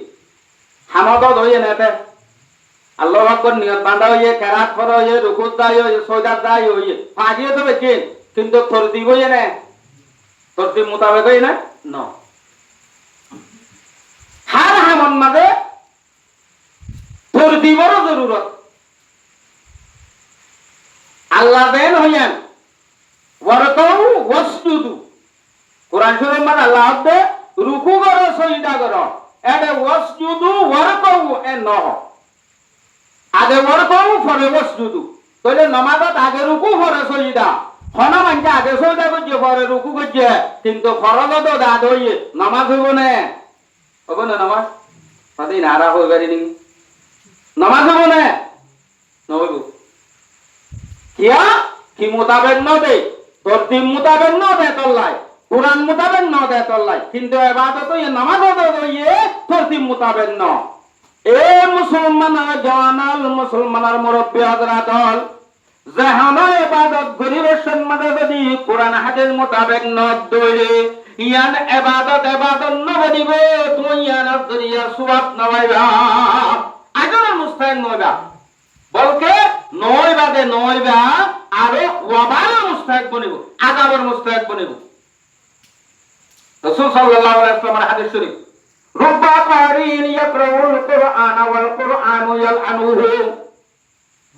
হামাদত হইয়ে নেতে আল্লাহু আকবার নিয়ত বাঁধা হইয়ে কারাত করা হইয়ে রুকুত দায় হইয়ে সৈদাত দায় হইয়ে ফাঁকিয়ে তো বেচেন কিন্তু তরতিব হইয়ে না তরতিব মোতাবেক হইয়ে না ন হার হামন মাঝে তরতিবরও জরুরত আল্লাহ দেন হইয়ান ওয়ারকাউ ওয়াসজুদু কোরআন শরীফ মানে আল্লাহ দে রুকু করো সজদা করো এডে ওয়াসজুদু ওয়ারকাউ এ নহ আগে ওয়ারকাউ পরে ওয়াসজুদু তাহলে নামাজত আগে রুকু পরে সজদা হনা মানছে আগে সজদা করছে পরে রুকু করছে কিন্তু ফরজত দাদ হইয়ে নামাজ হইব না হবে না নামাজ তাতে নারা হয়ে পারিনি নামাজ হইব না নহইব কিয়া কি মোতাবেক ন দে তরতিব মোতাবেক ন দে তল্লাই কুরআন মোতাবেক ন দে তল্লাই কিন্তু ইবাদত এ নামাজ হইয়ে তরতিব মোতাবেক ন এ মুসলমানের জানাল মুসলমানের মুরব্বী হযরতল জাহানা ইবাদত গরিবের সম্মানে যদি কুরআন হাদিস মোতাবেক ন দইলে ইয়ান ইবাদত ন বলিব তুমি ইয়ান দরিয়া সওয়াব নবাইবা আজরের মুস্তাহিক নবা বলকে নয়বা আরে ওয়াবাল মুস্তাহিক বনিব আযাবের মুস্তাহিক বনিব রাসূল সাল্লাল্লাহু আলাইহি ওয়াসাল্লামের হাদিস শরীফ রুব্বা কারিন ইয়াকরাউল কুরআন ওয়াল কুরআনু ইয়ালআনুহু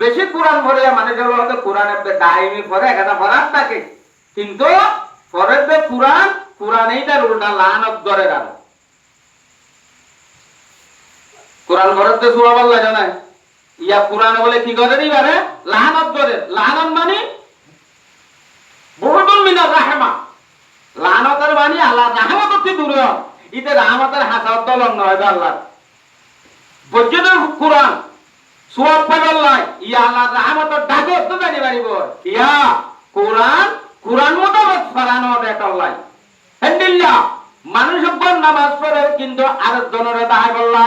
বেশি কুরআন পড়ে মানে যেগুলো হয়তো কুরআনের দাইমি পড়ে একটা ফরাত থাকে কিন্তু পরের যে কুরআনেই তার উল্টা লানত ধরে গেল কুরআন পড়তে সুবহানাল্লাহ জানায় ইয়া কুরআন বলে কি করে নি বারে লানত ধরে লানত মানে বুরদুন মিনার রাহমা লানতের মানে আল্লাহ রহমত থেকে দূরে ইতে রহমতের হাসাত দলন নয় আল্লাহ বজ্জের কুরআন সওয়াব পাবে আল্লাহ ইয়া আল্লাহ রহমতের ডাকে তো জানি পারিব ইয়া কুরআন মোতাবেক ফরানো দেত আল্লাহ হেন্দিল্লা মানুষ উপর নামাজ পড়ে কিন্তু আরেকজনের দায় আল্লাহ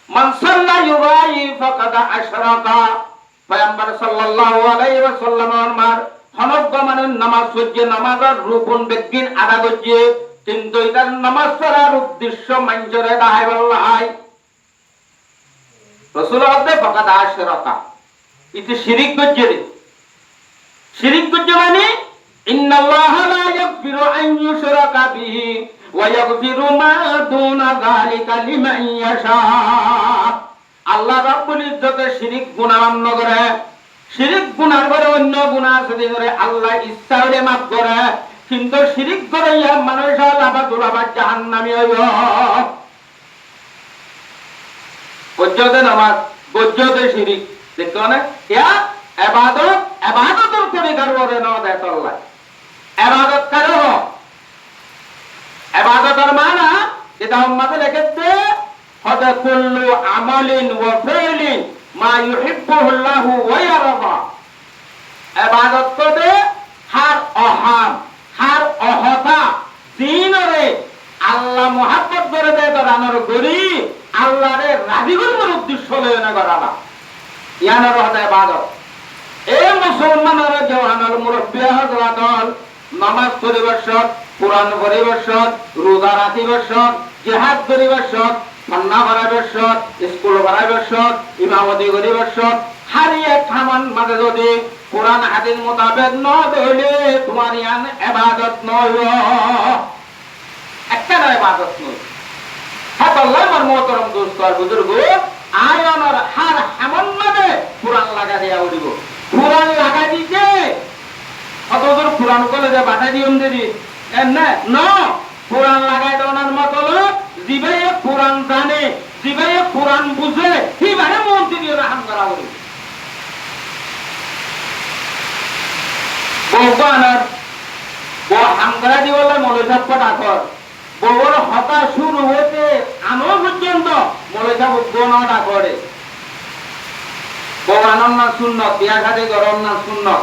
মান সাল্লা ইউরাই ফাকাদ আশরাকা পয়গম্বর সাল্লাল্লাহু আলাইহি ওয়াসাল্লামের মার হনজ্ঞ মানে নামাজ পড়ছে নামাজের রুকুন বেগিন আদা করছে কিন্তু এটার নামাজ পড়ার উদ্দেশ্য মঞ্জরে দায় আল্লাহ রাসূল আদে ফাকাদ আশরাকা ইতি শিরক করছে মানে ইন্নাল্লাহা লা ইয়াগফিরু আন ইউশরাকা বিহি ওয়া ইয়াগফিরু মা দুনা যালিকা লিমান ইয়াশা আল্লাহ রাব্বুল ইজ্জতে শিরক গুনাহ মান্য করে শিরক গুনাহ করে অন্য গুনাহ যদি করে আল্লাহ ইচ্ছা হলে মাফ করে কিন্তু শিরক করে ইয়া মানুষ আবার জাহান্নামী হইব বজ্জতে নামাজ বজ্জতে শিরক দেখো না ইয়া ইবাদতের তরিকার ওরে না দেয় আল্লাহ ইবাদত করো ইবাদতের মানা যেটা উম্মতে লিখেছে হদা কুল্লু আমালিন ওয়া ফিলিন মা ইউহিব্বুহুল্লাহু ওয়া ইয়ারদা ইবাদত করে হার অহতা দিনরে আল্লাহ মুহাব্বত করে দেয় তার গরি আল্লাহরে রাজি করার উদ্দেশ্য লয় না করালা ইয়ানার হদা ইবাদত এই মুসলমানের জওয়ানাল মুরব্বী হযরতল নামাজ পরিবেশক কুরআন পরিবেশক রোজা রাখিবেশক জিহাদ পরিবেশক খান্না পরিবেশক স্কুল পরিবেশক ইমামতি পরিবেশক হারিয়ে খামান মাঝে যদি কুরআন হাদিস মোতাবেক ন হইলে তোমার ইয়ান ইবাদত নয় একটা ইবাদত নয় হাত আল্লাহ মরমতরম দোস্ত আর বুজুর্গ আয়নার হার হামন মাঝে কুরআন লাগা দিয়া উঠিব কুরআন লাগা দিতে অতদূর কুরআন কলেজে বাধা দিয়ম দেরি না না কুরআন লাগাই দেওয়ার মতলব জিবাইয়ে কুরআন জানে জিবাইয়ে কুরআন বুঝে হিবারে মন্ত্রী দিয়ে রাহাম করা হবে ভগবানের ও হামগরা দিওয়ালে মলেজাপ ডাকর বড় হতা শুরু হতে আনো পর্যন্ত মলেজাপ গণ ডাকরে ভগবানের না সুন্নত বিয়া ঘাটে গরম না সুন্নত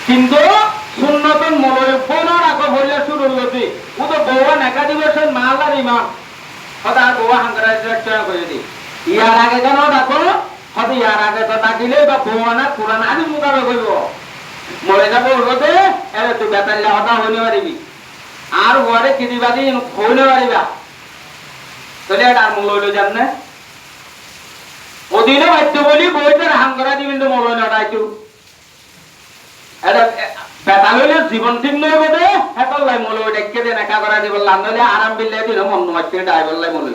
কিন্তু সুন্নতন মলয় বোনার আগে বললে শুরু হতে ও তো ভগবান একাধিবেশন মালার ইমাম হতা গোয়া হাঙ্গরা করে দি ইয়ার আগে কেন ডাকো? হয়তো ইয়ার আগে তো ডাকিলে বা ভগবানা কোরআন হাদিস মোতাবেক হইব। মরে যাবো হতে এবার তুই বেতাল্লা হতা হইতে পারিবি, আর ঘরে কিদিবাদি হইতে পারিবা, তাহলে এটা আর মূল হইল জান না ওদিনে বাধ্য বলি বইটার হাম করা দিবেন তো মূল হইল ডাইতু এটা বেতাল হইলে জীবন ঠিক নয় বোধে এতর লাই মূল হইটা কে দেন একা করা দিব লাভ নইলে আরাম বিল্লাই দিল মন মারতে ডাইবল লাই মূল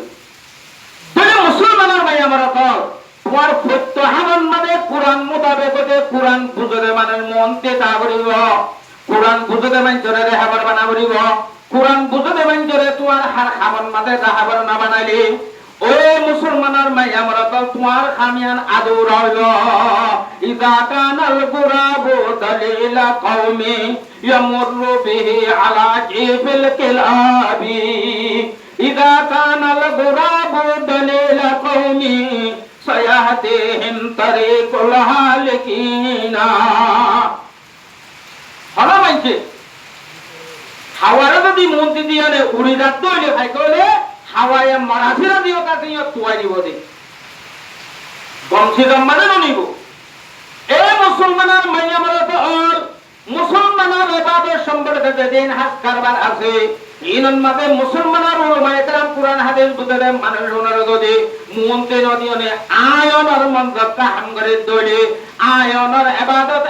হইল মুসলমানের ভাই আমার তল তোমার সত্য হামন মানে কোরআন মোতাবেক কোরআন বুঝলে মানে মনতে তা করিব, কোরআন বুঝলে মাঞ্চরে হাবার বানা করিব, কোরআন বুঝলে মাঞ্চরে তোমার হার হামন মাঝে তা হাবার না বানাইলি ও মুসলমানের মাই আমরা তো তোমার খামিয়ান আদর হইল। ইযা কানাল গুরাবু দালিলা কওমি ইয়ামুরু বিহি আলা জিফিল কিলাবি, ইযা কানাল গুরাবু দালিলা কওমি সায়াহতিহিম তারিকুল হালিকিনা। হলো মাইছে হাওয়ারে যদি মন্ত্রী দিয়ে উড়ি যাত হইলে ভাই কইলে হাওয়ায় মারাঠিরা দিও কাছে তুয়াই দিব দে বংশী জম্মানে নিব। এ মুসলমানের মাইয়া মারা তো মুসলমানের ইবাদত সম্পর্কে যেদিন হাস কারবার আছে ইনন মাঝে মুসলমানের উলামায়ে কেরাম কোরআন হাদিস বুঝলে মানুষ ওনার যদি মুনতে নদিওনে আয়নের মন্ত্র কাম করে দইলে আয়নের ইবাদত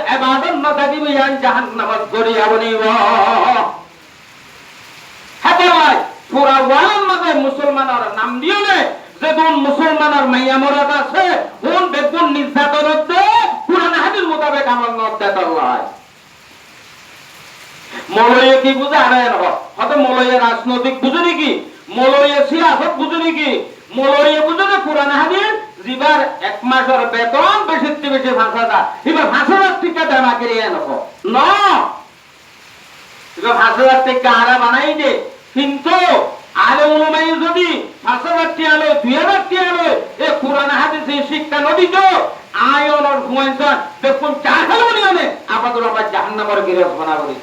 না থাকিব ইয়ান জাহান্নামত গড়িয়া বনিব। হাতে ভাই পুরা ওয়ালার মাঝে মুসলমানের নাম দিও নে যেদিন মুসলমানের মাইয়া মরাদ আছে কোন বেগুন নির্যাতনত কোরআন হাদিস মোতাবেক আমল নদ্দাত আল্লাহ মৌলয়ে কি বুঝে আর হয়তো মৌলয়ে রাজনৈতিক বুঝে নাকি, মৌলয়ে সিয়াসত বুঝে নাকি, মৌলয়ে বুঝে যে কোরআন হাদিস যিবার এক মাসের বেতন বেশি বেশি ৫,০০০ এবার ৫,০০০ টাকা দেওয়া করিয়ে নকো ন এবার ৫,০০০ টাকা আরা বানাই দে কিন্তু আলে উলামাই যদি ৫,০০০ টাকা আলো ২,০০০ টাকা আলো এ কোরআন হাদিসে শিক্ষা নদিত আয়নের ঘুমাইছন দেখুন চা খালো নিয়ে আপাতত আমরা জাহান্নামের গিরফ বানা করি।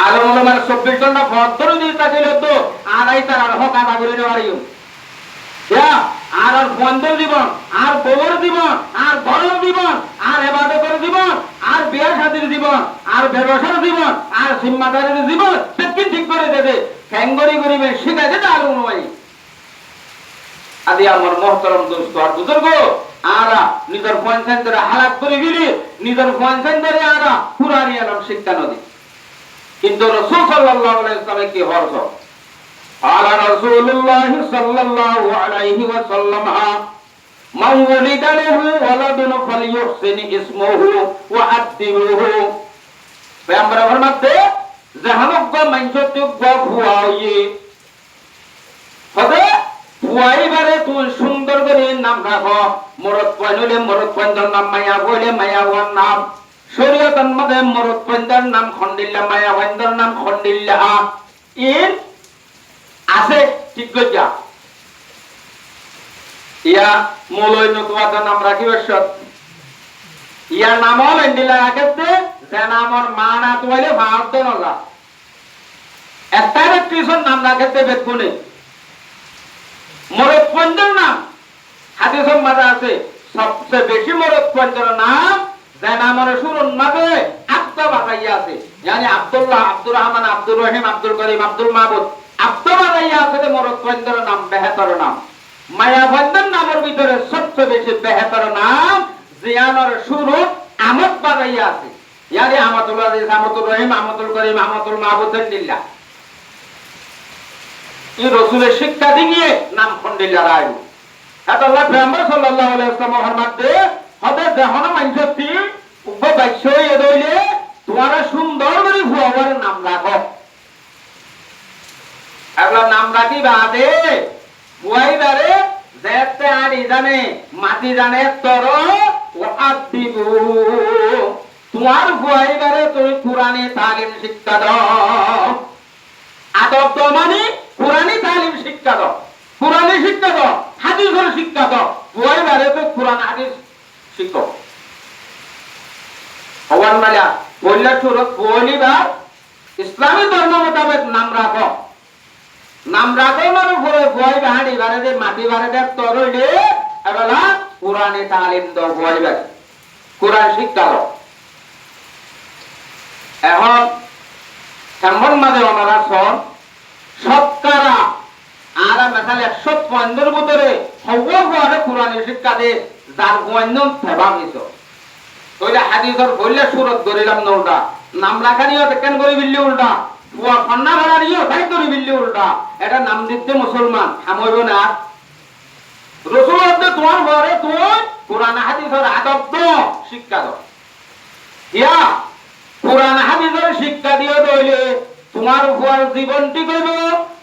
আলম ওলামার ২৪ ঘন্টা ভদ্র দিতা ছিল তো আড়াই তার আর হক আদা করে নেওয়ার আর বন্ধের জীবন আর বউর জীবন আর বড়র জীবন আর ইবাদতের জীবন আর বিয়ে শাদীর জীবন আর ব্যবসার জীবন আর জিম্মাদারির জীবন ঠিক ঠিক করে দেবে ক্যাঙ্গরি গরিবে শিখাই দেবে আলম ওলামাই আদি আমার মহতরম দোস্ত আর বুজুর্গ আরা নিজের পঞ্চায়েত ধরে হালাক করে গেলি নিজের পঞ্চায়েত ধরে আরা পুরানি আলম শিক্ষা নদী কিন্তু রাসূল সাল্লাল্লাহু আলাইহি ওয়াসাল্লাম কি হরস আলা রাসূলুল্লাহ সাল্লাল্লাহু আলাইহি ওয়াসাল্লাম মান ওয়ালিদা লাহু ওয়ালাদুন ফালইউহসিন ইসমুহু ওয়া আদ্দিবুহু পয়গম্বর ফরমাতে জাহানক মানসতুক ফুয়াইয়ে হবে ফুয়াইবারে তুই সুন্দর করে নাম রাখো মরদ পয়নলে মরদ পয়ন্দর নাম মায়া বলে মায়া ওয়ার নাম শরীয়তের মধ্যে মরদ পয়ন্দার নাম খন্ডিল্লা মায়া পয়ন্দার নাম খন্ডিল্লা ইন আছে ঠিক গজা ইয়া মলয় নতুয়ার নাম রাখিব সত ইয়া নাম লেন্ডিলা রাখতে যে নামর মা না তোয়াইলে ভারত নজা একটা টিউশন নাম রাখতে বেগুনে মরদ পয়ন্দার নাম হাদিসের মধ্যে আছে সবচেয়ে বেশি মরদ পয়ন্দার নাম যে নামের শুরুর মাঝে আব্দা বাজাইয়া আছে yani আব্দুল্লাহ আব্দুর রহমান আব্দুর রহিম আব্দুল করিম আব্দুল মাহমুদ আব্দা বাজাইয়া আছে মরদ পয়ন্দার নাম বেহতর নাম মায়া পয়ন্দার নামের ভিতরে সবচেয়ে বেশি বেহতর নাম জিয়ানের শুরু আমদ বাজাইয়া আছে yani আহমদুল আজিজ আহমদুল রহিম আহমদুল করিম আহমদুল মাহমুদ দিল্লাহ এই রাসূলের শিক্ষা দিয়ে নাম খন্ডিল্লা রায় এটা আল্লাহ পয়গম্বর সাল্লাল্লাহু আলাইহি ওয়াসাল্লাম ফরমাতে হবে যখন মানসতি উপবাস্য হয়ে দইলে তোমারা সুন্দর করে ফুয়াবার নাম রাখো এগুলা নাম রাখি বাদে ফুয়াইবারে যেতে আড়ি জানে মাটি জানে তর ও আদিবু তোমার ফুয়াইবারে তুমি কুরআনি তালিম শিক্ষা দাও আদব তো মানে কুরআনি তালিম শিক্ষা দাও কুরআনি শিক্ষা দাও হাদিসের শিক্ষা দাও ফুয়াইবারে তো কুরআন হাদিস শিখো হওয়ার মালা বললে সুরত বলিবার ইসলামী ধর্ম মোতাবেক নাম রাখো নাম রাখনের উপরে ভয় বাহাড়ি বাড়ে দে মাটি বাড়ে দে তরলে এবেলা কোরআনে তালিম দাও ভয় বাড়ে কোরআন শিক্ষা দাও এখন কেমন মাঝে ওনারা সন সৎকারা আর মেশাল 115 ভিতরে হওয়ারে কোরআনের শিক্ষা দে যার গোয়ান্য সেবা মিছ তইলে হাদিসর বললে সুরত ধরিলাম না উল্টা নাম রাখানিও দেখেন করি বিল্লি উল্টা বুয়া কন্যা ভাড়ানিও তাই করি বিল্লি উল্টা এটা নাম দিতে মুসলমান থামইব না রসুল তোমার ঘরে তুই কোরআন হাদিসের আদব শিক্ষা দাও ইয়া কোরআন হাদিসের শিক্ষা দিও দইলে তোমার ফুয়ার জীবনটি কইব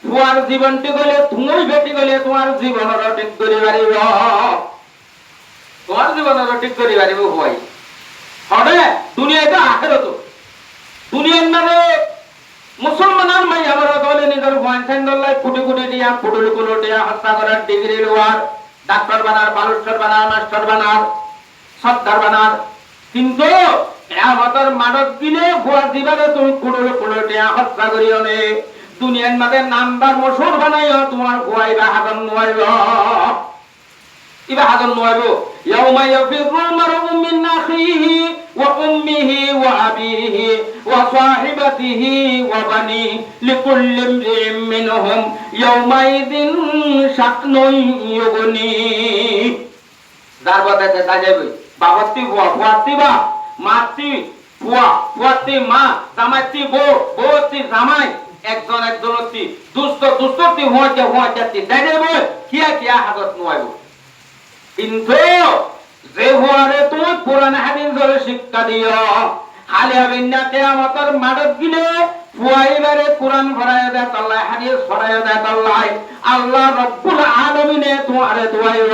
ফুয়ার জীবনটি কইলে তুমি বেটি কইলে তোমার জীবনের ঠিক করে পারিব তোমার জীবনের ঠিক করে পারিব হয় হবে দুনিয়াতে আখিরাত দুনিয়ার নামে মুসলমানের মাই আমার কইলে নিজের বয়সের লাই কোটি কোটি দিয়া ফুটুল কুলটিয়া হত্যা করার ডিগ্রি লোয়ার ডাক্তার বানার বালুস্টার বানার মাস্টার বানার সর্দার বানার কিন্তু কিয়ামতের মাঠত গিলে ফুয়া দিবারে তুমি কুড়ুল কুলটিয়া হত্যা করিও নে দুনিয়ার মাঝে নাম্বার মশহুর বানাইও তোমার ফুয়াইবা হাজন নয়াইব ইবা হাজন নয়াইব ইয়াউমা ইয়াফিরুল মারউ মিন আখিহি ওয়া উম্মিহি ওয়া আবিহি ওয়া সাহিবাতিহি ওয়া বানি লিকুল্লি ইমরিইন মিনহুম ইয়াউমাইযিন শাকনুন ইউগনি দারবাতে দাজাইবে বাবাতি ফুয়া ফুয়াতি বা মাতি ফুয়া ফুয়াতি মা জামাইতি বউ বউতি জামাই একজন একজনতি দুষ্ট দুষ্টতি হওয়াতে দাজাইবে কিয়া কিয়া হাজত নয়াইব কিন্তু যে হুয়ারে তুমি কোরআন হাদিসের শিক্ষা দিও হালে হবে না কিয়ামতের মাঠত গিলে ফুয়াইবারে কোরআন পড়ায় দেয় আল্লাহ হাদিস পড়ায় দেয় আল্লাহ রব্বুল আলামিনে তোমারে দোয়াইব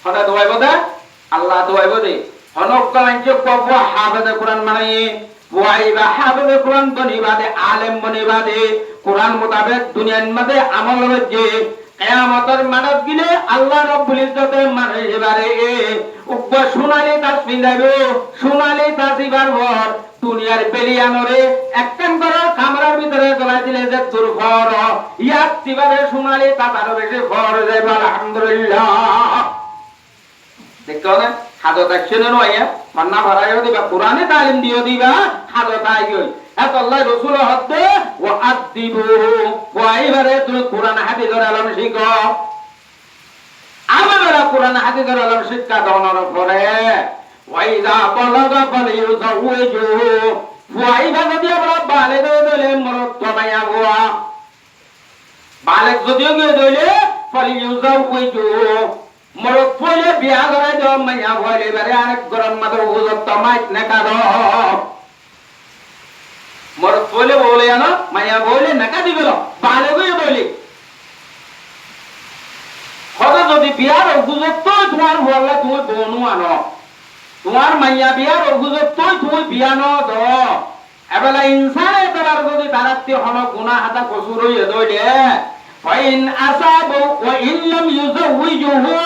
কথা দোয়াইব দে আল্লাহ দোয়াইব দে অনক্কাঞ্চে কবু হাফেজে কোরআন মানাই ফুয়াইবা হাফেজে কোরআন বনিবা দে আলেম বনিবা দে কোরআন মোতাবেক দুনিয়ার মধ্যে আমল হচ্ছে কিয়ামতের মাঠত গিলে আল্লাহ রব্বুল ইজ্জতের মানুষ এবারে উগ্র সোনালী তাসবিহ দেবে সোনালী তাসবিহার ভর দুনিয়ার বেলিয়ানরে একটান করে কামরার ভিতরে জ্বলাই দিলে যে তোর ভর ইয়াত দিবারে সোনালী তাতার বেশি ভর যাবে আলহামদুলিল্লাহ দেখো না হাজত একশন নয়া পান্না ভরাইও দিবা কোরআনে তালিম দিও দিবা হাজত আইগই এত আল্লাহ রাসূল হদ্দে ওয়া আদিবু ওয়াইবারে তুমি কোরআন হাদিসের আলম শিখো আমারা কোরআন হাদিসের আলম শিক্ষা দাওনার পরে ওয়াইদা বলাগা ফালিউযাওয়িজু ওয়াইবা যদি আমরা বালেগ দলে মরত তমায়া গোয়া বালেগ যদিও গিয়ে দলে ফালিউযাওয়িজু মরত পলে বিয়া করে দাও মাইয়া ভরে বারে আরেক গরম মাদর হুজুর তমাইত না কাদো মরত পলে বলে না মাইয়া বলে নাকা দিবেল বালে গই বলি হযরত যদি বিয়ার হুজুর তো তোমার বললা তুমি বনু আনো তোমার মাইয়া বিয়ার হুজুর তো তুমি বিয়া ন দাও এবেলা ইনসানে তার যদি তারাতে হলো গুনাহ হাতা কসুর হই দইলে ফাইন আসাবু ওয়া ইল্লাম ইউযাওয়িজুহু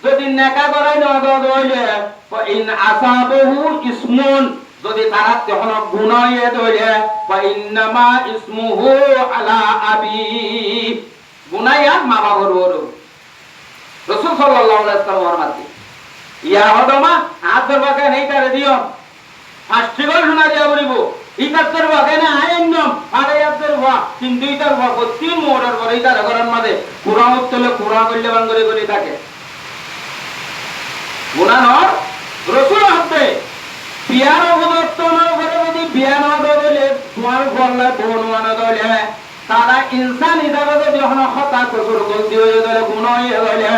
যদি নেকা করে ন দইলে ফাইন আসাবহু ইসমুন যদি তারাতে হলো গুনাহ হই দইলে ফাইন্নামা ইসমুহু আলা আবি গুনাহ মা বাবার ওর রাসূল সাল্লাল্লাহু আলাইহি ওয়াসাল্লামের মাঝে ইয়া হদমা হাত ধরবাকে নেই তারে দিও ফাস্টি গল শোনা দিয়া বলিব ইকাত্তর বাকে না আইনম আরে ইয়াদের ওয়া কিন্তু ইতার ওয়া কতি মোড়র করে ইতার ঘরের মাঝে কুরআন উত্তলে কুরআন কইলে বাঙ্গরে করে থাকে গুনাহ নর রাসূল হতে বিয়ার অবদত্তনের ঘরে যদি বিয়া না দলে তোমার ঘরলা বনওয়ান দলে তারা ইনসান হিসাবে যদি হন হতা কসুর গলতি হয়ে দলে গুনাহ হয়ে দলে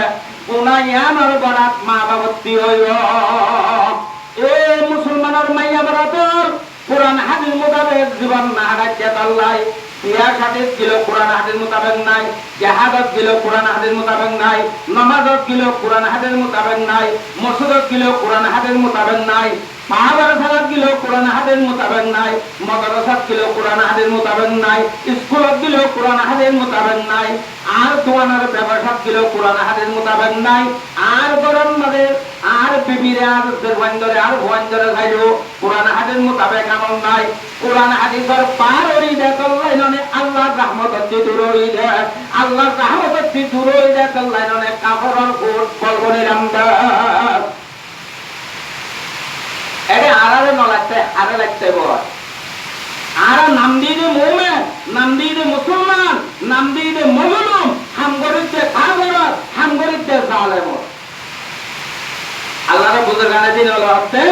গুনায়ানোর বরাত মা বাবতি হইব এ মুসলমানের মাইয়া বরাতর কোরআন হাদিস মোতাবেক জীবন না হারাইতে আল্লাহ বিয়ার সাথে গিলো কোরআন হাদিস মোতাবেক নাই জিহাদত গিলো কোরআন হাদিস মোতাবেক নাই নামাজত গিলো কোরআন হাদিস মোতাবেক নাই মসজিদত গিলো কোরআন হাদিস মোতাবেক নাই মাদ্রাসাত গেলেও কোরআন হাদিস মোতাবেক নাই, মাদ্রাসাত গেলেও কোরআন হাদিস মোতাবেক নাই, স্কুলত গেলেও কোরআন হাদিস মোতাবেক নাই, আর দোকানের ব্যবসাত গেলেও কোরআন হাদিস মোতাবেক নাই, আর গরম মাঝে আর বিবিরে আর দেড়বান্ধরে আর ভবান্ধরে খাইলেও কোরআন হাদিস মোতাবেক আমল নাই। কোরআন হাদিসের পার হই দেয় তল্লাইনে আল্লাহর রহমতের দূর হই দেয়, আল্লাহর রহমতের দূর হই দেয় তল্লাইনে কাফরর কোট বলবনের আমরা এরে আড়ালে ন লাগতে আড়ে লাগতে বল আর নাম দিয়ে দে মোমেন, নাম দিয়ে দে মুসলমান, নাম দিয়ে দে মজলুম, হামগরিতে কাফের, হামগরিতে জালেম। আল্লাহর বুজুর্গানে দিন হলো হচ্ছে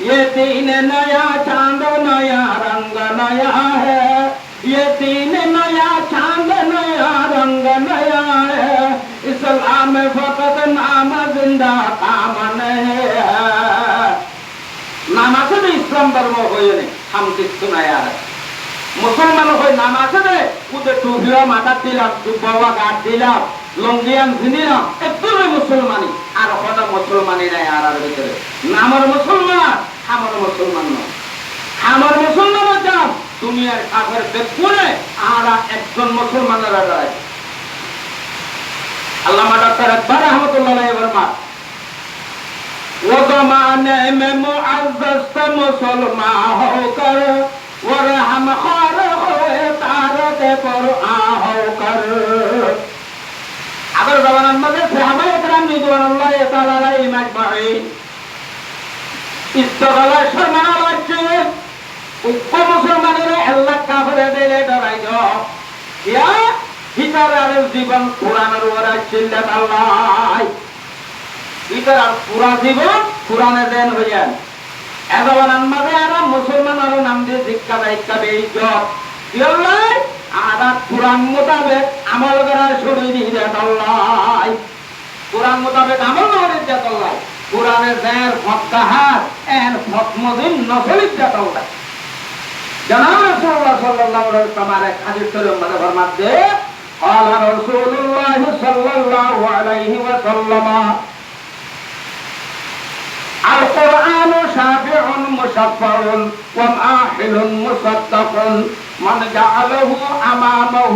ये दिन नया चांद नया रंग नया है, ये दिन नया चांद नया रंग नया है, इस्लाम फकत नाम जिंदा काम नहीं है। नाम আছে না ইসলাম ধর্ম হইনি হাম কিছু নাই। আর মুসলমান হই নাম আছে না ওদের টুপিও মাথা দিলাম, বাবা গাছ দিলাম, লঙ্গিয়ান দিলাম, একদমই মুসলমানি। আর ওখানে মুসলমানি নাই আর ভিতরে নামের মুসলমান, আমার মুসলমান নয়। আমার মুসলমান হতাম দুনিয়ার কাফের বেকুনে আর একজন মুসলমানের আড়াই। আল্লামা ডক্টর আকবর রহমতুল্লাহ আলাইহি ফরমান वो ज़माने में मुअज़्ज़ज़ थे मुसलमान होकर, और हम ख़ार हुए तारत क़ुरआन होकर। अगर ज़माना में सहाबाए किराम रिज़वानुल्लाह ताला अलैहिम अजमईन इस्तगला शर्माना बच्चे उनको मुसलमानेर अल्लाह काफिर दिले डराई दो क्या हितार जीवन कुरानेर ওরা চিল্লাত আল্লাহ ইতার পুরা জীবন কোরআনে দেন হইয়ান এজবানান মাঝে আর মুসলমান আর নাম দিয়ে শিক্ষা দায়িত্ব বেইত দিল্লাই আর কোরআন মোতাবেক আমল করা শুরু দিয়ে আল্লাহ। কোরআন মোতাবেক আমল করে দেত আল্লাহ। কোরআনের জের ফতহাত এর ফতমদিন নসলিত দেত আল্লাহ। জনাব রাসূলুল্লাহ সাল্লাল্লাহু আলাইহি ওয়াসাল্লাম এক হাদিস শরীফ মধ্যে ফরমাতে قال رسول الله صلى الله عليه وسلم القرآن شافع مشفع وماحل مصدق من جعله أمامه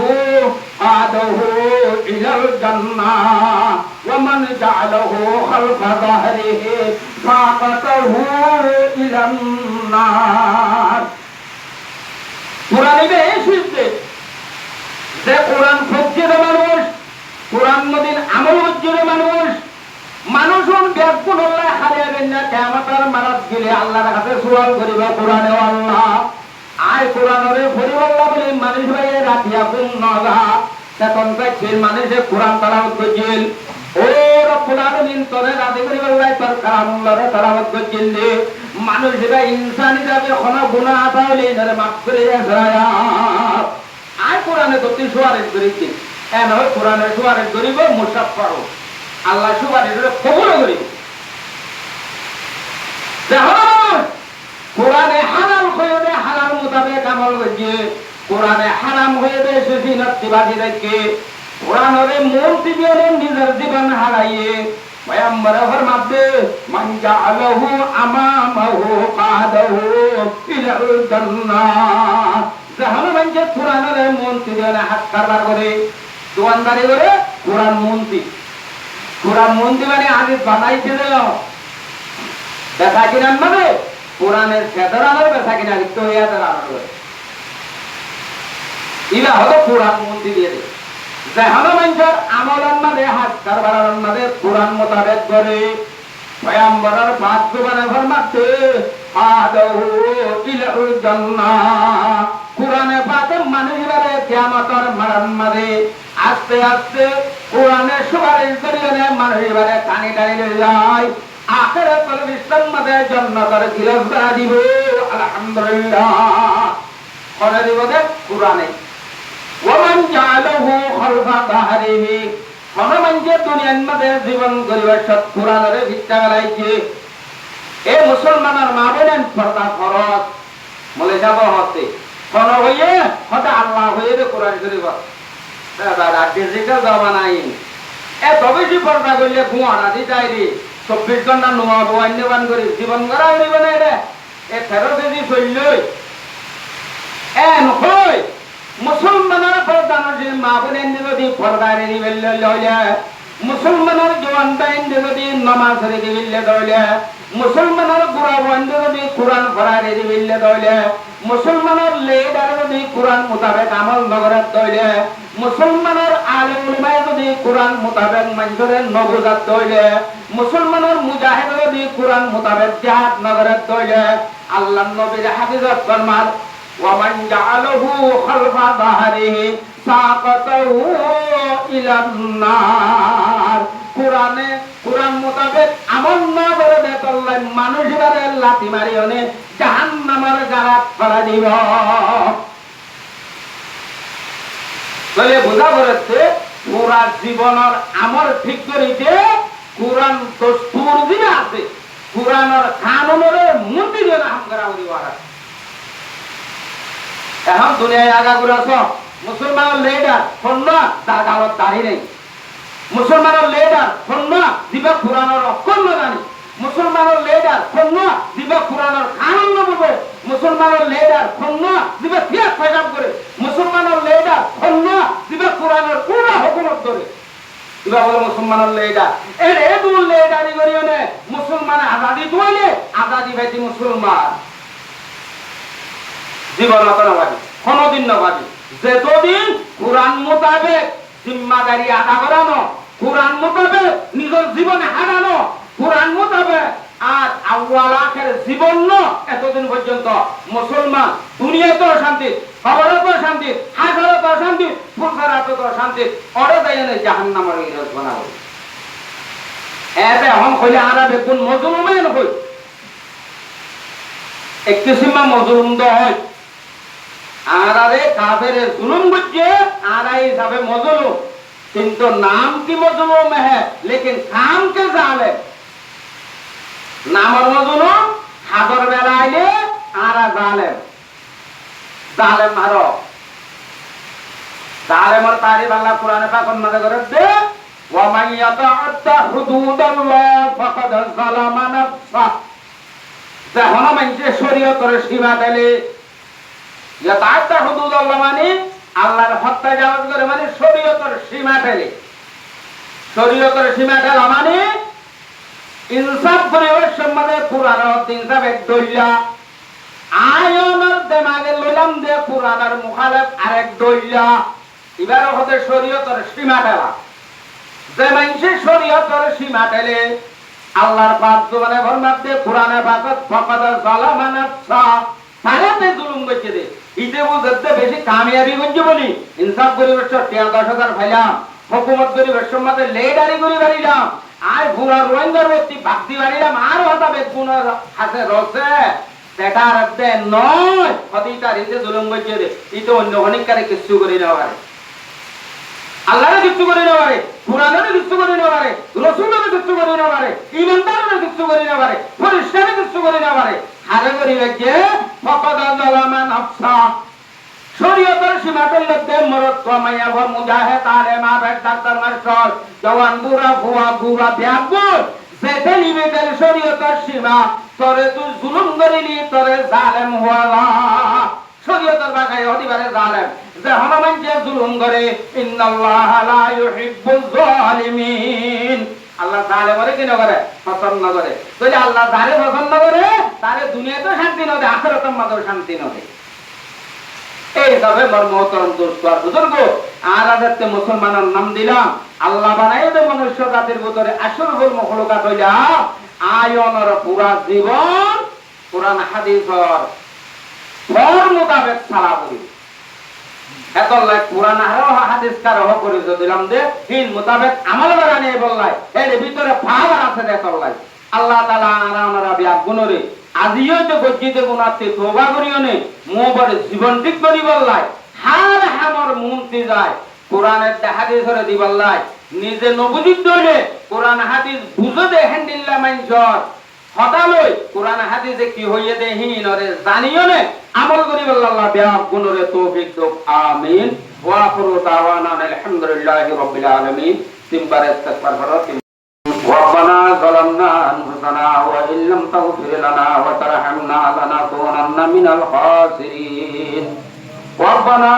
قاده إلى الجنة ومن جعله خلف ظهره فاقته إلى النار। কোরআনে এসেছে যে কোরআন সত্যের মানুষ, কোরআন মদিন আমল হজ্জের মানুষ, মানুষজন ব্যাকুল আল্লাহ হারিয়াবেন না কিয়ামতের মারাত গেলে আল্লাহর কাছে সুয়াল করিবা কোরআনে আল্লাহ আয় কোরআনের ফরিওয়াল্লাহ বলে মানুষ ভাইয়ে রাখিয়া কোন নগা তখন কইছে মানুষে কোরআন তেলাওয়াত করিল ও রব্বুল আলামিন তোরে রাজি করিবা আল্লাহ তোর কালামুল্লাহর তেলাওয়াত করিল মানুষ ভাই ইনসান হিসাবে কোন গুনাহ তাহলে এর মাফ করে দেয়া আয় কোরআনে তো তুই সুয়ারিশ করিস এন হয় কোরআনের সুয়ারিশ করিব মুসাফফা আল্লাহ সুপারিশ কবুল করি। কোরআনে হালাল হয়ে দে হালাল মোতাবেক আমল করছে, কোরআনে হারাম হয়ে দে সুফিনত্তিবাদী রেখে কোরআনের মূল দিয়ে নিজের জীবন হারাইয়ে পয়গম্বর ফরমাতে মান জাআলাহু আমামাহু কাদাহু ইলাল জান্নাহ। জাহান্নামে যে কোরআনের মূল দিয়ে হাত কারবার করে দোয়ানদারি করে কোরআন মন্ত্রী কোরআন মন্দির মানে আগে বানাইতে দিল বেচা কিনার মানে কোরআনের ফেদর আনার বেচা কিনা লিখতে হইয়া আনার ইলা হলো কোরআন মন্দির দিয়ে দেয় যেহানো মানুষের আমলের মাঝে হাত কারবারের মাঝে কোরআন মোতাবেক করে পয়গম্বরের পাঁচ জবানে ফরমাতে আদাহু ইলাল জান্নাহ। কোরআনে পাকে মানুষের কিয়ামতের মারার মাঝে আস্তে আস্তে কোরআনের সুপারিশ করিয়ে মানুষের টানি টানি লয়ে যায় আখিরাতুল ইসলাম মাঝে জান্নাতের গিরফতার দিব আলহামদুলিল্লাহ করে দিব দে কোরআনে। ওমান জাআলাহু খালফা দাহরিহি কোন যে দুনিয়ার মাঝে জীবন করিবার সৎ কোরআনের ভিত্তি গালাইছে এ মুসলমানের মা বোনেন পর্দা ফরজ বলে যাব হতে কোন হইয়ে হতে আল্লাহ হইয়ে কোরআন শরীফ দাদা ডিজিটাল জামানায় এত বেশি পর্দা করলে ঘুমানা দিতাই রে 24 ঘন্টা নোয়া বন্যবান করে জীবন করা হইব না এটা এ 13 কেজি চললই নয় মুসলমানের প্রধানের যে মা বোনের যদি পর্দারে দিবেলে লইলে মুসলমানের জওয়ানটা ইন্দে যদি নামাজ রে দিবেলে দইলে মুসলমানের বুড়া বন্ধু যদি কোরআন পড়ারে দিবেলে দইলে মুসলমানের লিডার যদি কোরআন মোতাবেক আমল নগরাত দইলে মুসলমানের আলেম উলামায়ে যদি কোরআন মোতাবেক মানুষের নবুজাত দইলে মুসলমানের মুজাহিদ যদি কোরআন মোতাবেক জিহাদ নগরাত দইলে আল্লাহর নবীর হাদিসত ফরমান ومن جعله خلف ظهره ساقطه الى النار কুরআন মোতাবেক আমল না করে দেতল্লাই মানুষের লাথি মারিওনে জাহান্নামের গাড়াত ফেলা দিব বলে বুঝা পড়ছে পুরা জীবনের আমল ঠিক করিতে কুরআন দস্তুর দিন আছে কুরআনের কানুনের মন্দিরে নাম করা হইবার এখন দুনিয়ায় আগাগুলো সব মুসলমানের লিডার শূন্য তার গালত দাড়ি নেই মুসলমানের লিডার শূন্য দিবে কোরআনের অক্ষর জানি মুসলমানের লিডার শূন্য দিবে কোরআনের কানুন বুঝে মুসলমানের লিডার শূন্য দিবে ফিয়াত ফয়সাব করে মুসলমানের লিডার শূন্য দিবে কোরআনের পুরা হুকুমত ধরে দিবা বলে মুসলমানের লিডার এর এদুল লিডারি করিও নে মুসলমান আজাদি তোলে আজাদি ভাইতি মুসলমান জীবন নবাদী কোনদিন নবাদী যেতদিন কোরআন মোতাবেক জিম্মাদারি আদা করানো কোরআন মোতাবেক নিজের জীবনে হারানো কোরআন মোতাবেক আর আউয়াল আখের জীবন এতদিন পর্যন্ত মুসলমান দুনিয়াতেও শান্তি খবরেতেও শান্তি হাজারতেও শান্তি ফুলসারাতেও শান্তি অরে দাইনে জাহান্নামের ইরাজ বানাবো এতে হম কইলে আরবে কোন মজলুমে নয় একটি সীমা মজলুম দ হয় আরে কাফের জুলুম করছে আরা হিসাবে মজলুম কিন্তু নাম কি মজলুম হ্যাঁ লেকিন কাম কে জালেম নামর মজলুম হাজর বেলা আইলে আরা জালেম জালেম আরো জালেমর তারি বাংলা কোরআনে পাক মনে করে দে ওয়া মান ইয়াতাআদ্দা হুদুদাল্লাহ ফাকাদ যালামা নাফসা যখন মানুষের শরীয়তের সীমা দিলে ইয়াতাআদ্দা হুদুদাল্লাহ মানে আল্লাহর হত্যা জায়েজ করে মানে শরীয়তের সীমা দিলে শরীয়তের সীমা দেওয়া মানে ইনসাফ করিবার সম্বন্ধে কোরআনের ইনসাফ এক দইলা আয়নের দেমাগে লইলাম দে কোরআনের মুখালেফ আরেক দইলা এবারে হতে শরীয়তের সীমা দেওয়া যে মানুষের শরীয়তের সীমা দিলে আল্লাহর পাক জবানে ফরমাতে কোরআনে পাকত ফাকাদ যালামা নাফসা তারাতে জুলুম করছে দে ইতে বুঝতে বেশি কামিয়াবি করছে বলি ইনসাফ করিবার 10,000 ফাইলাম হুকুমত করিবার সম্বন্ধে লেডারি করি বাড়িলাম আর পুরা রোহিঙ্গার ব্যক্তি ভাগতি বাড়িলাম আর হতা বেগুনের হাতে রসে সেটা রাখতে নয় হতিটা রিতে জুলুম করছে দে ইতে অন্য অনেককারে কিছু করি না পারে আল্লাহরে কিছু করি না পারে কোরআনের কিছু করি না পারে রাসূলের কিছু করি না পারে ইমানদারের কিছু করি না পারে ফেরেশতাদের কিছু করি না পারে হারে করি যে ফাকাদ যালামা নাফসা শরীয়তের সীমাতের মধ্যে মরদ কমাইয়া ভর মুজাহিদ আলেম আবেদ ডাক্তার মাস্টার জওয়ান বুড়া বুয়া বুড়া ব্যাপক যেতে নিবে গেল শরীয়তের সীমা তরে তুই জুলুম করিলি তরে জালেম হওয়া শরীয়তের ভাষায় অধিবারে জালেম যে হনুমান যে জুলুম করে ইন্নাল্লাহ লা ইউহিব্বুয যালিমিন আল্লাহ জালেমরে কি না করে পছন্দ করে তাহলে আল্লাহ যারে পছন্দ করে তারে দুনিয়াতে শান্তি না দেয় আখিরাতের মধ্যে শান্তি না দেয় এই তবে মর্মতরম দোস্ত আর বুজুর্গ আর আদাতে মুসলমানের নাম দিলাম আল্লাহ বানাই দে মনুষ্য জাতির ভিতরে আসল হল মখলুকাত হইলা আয়নের পুরা জীবন কোরআন হাদিসর ফর মোতাবেক সালা করি এতলাই কোরআন আর হাদিস কার হ করে দিলাম দে হিন মোতাবেক আমল বানানি বললাই এর ভিতরে পাওয়ার আছে এতলাই আল্লাহ তাআলা আনারা বিয়া গুণরে আজিও তো গজ্জিতে গুনাতে তওবা করিও নে মোবারে জীবন ঠিক করি বললাই হার হামর মুনতি যায় কোরআনের হাদিসরে দি বললাই নিজে নবুজিত দইলে কোরআন হাদিস বুঝে দে হ্যান্ডিল্লা মাইনজর হতালই কোরআন হাদিসে কি হইয়ে দে হিনরে জানিও নে আমল করি বলল্লাহ বিয়া গুণরে তৌফিক দাও আমিন ওয়া আখিরু দাওয়ানা আলহামদুলিল্লাহি রাব্বিল আলামিন তিনবার ইস্তিগফার করো ربنا ظلمنا أنفسنا وإن لم تغفر لنا وترحمنا لنكونن من الخاسرين ربنا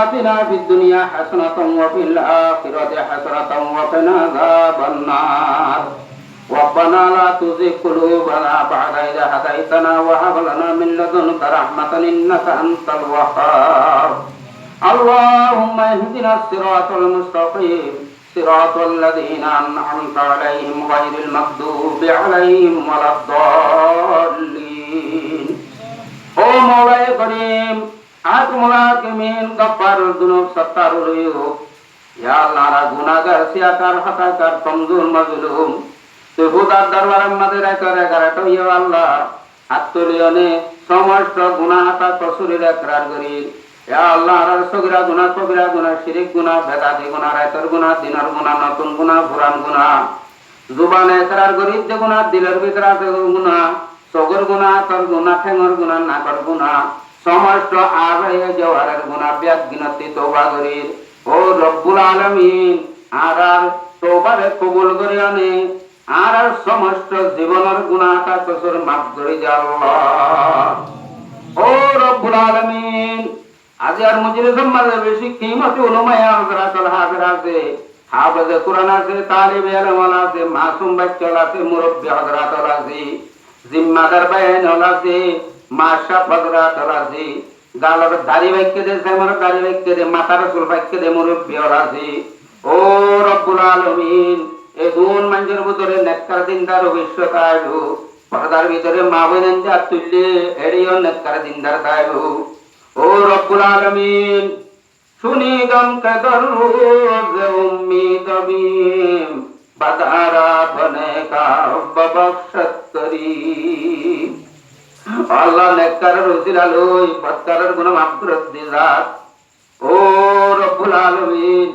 آتنا في الدنيا حسنة وفي الآخرة حسنة وقنا عذاب النار ربنا لا تزغ قلوبنا بعد إذ هديتنا وهب لنا من لدنك رحمة إنك أنت الوهاب اللهم اهدنا الصراط المستقيم صراط الذين أنعمت عليهم غير المغضوب عليهم ولا الضالين ও মওলাই করিম আকুমুল হাকিমিন গফফারুল যুনুব সাত্তারুল উয়ুব ইয়া আল্লাহ রা গুনাহগার সিয়াকার হতাকার কমজোর মাজলুম তুই খুদার দরবারে আমাদের একারাটা ইয়া আল্লাহ আত্মলিয়নে সমস্ত গুনাহ হাতা কসুরের একরার করি ইয়া আল্লাহ আর সগরা গুনাহ কবিরা গুনাহ শিরক গুনাহ বেদাতি গুনাহ রাতের গুনাহ দিনের গুনাহ নতুন গুনাহ পুরান গুনাহ জুবানে একরার করি যে গুনাহ দিলের ভিতরে আছে গুনাহ সগর গুনাহ তোর গুনাহ ঠেঙর গুনাহ নাকর গুনাহ সমস্ত আগে জওয়ারের গুনাহ ব্যাগ গিনতি তওবা করি ও রব্বুল আলামিন আর তওবারে কবুল করি আনে আর সমস্ত জীবনের গুনাহটা কসুর মাফ করে দে আল্লাহ ও রব্বুল আলামিন আজ আর মজলিসের মাঝে বেশি কিমতি উলামায়ে হযরতুল হাজির আছে হাফেজে কুরআন আছে তালিবে ইলম আছে মাসুম বাচ্চা আছে মুরব্বি হযরত আছে জিম্মাদার বাইন আছে মাশা হযরত আছে গালর দাড়ি বাইকে দে সেমর দাড়ি বাইকে দে মাথার চুল বাইকে দে মুরব্বি আছে ও রব্বুল আলামিন এই দুন মানুষের ভিতরে নেককার দিনদার ভবিষ্যৎ আইলো পর্দার ভিতরে মা বোনেন যা তুললে এড়িও নেককার দিনদার আইলো ও রব্বুল আলামিন শুনি গম কদর রোজ উম্মীদ বিম বাদারা বনে কা ববখশত করি আল্লাহ নেককার রসিলা লই বদকারের গুনাহ মাফ করে দিজাত ও রব্বুল আলামিন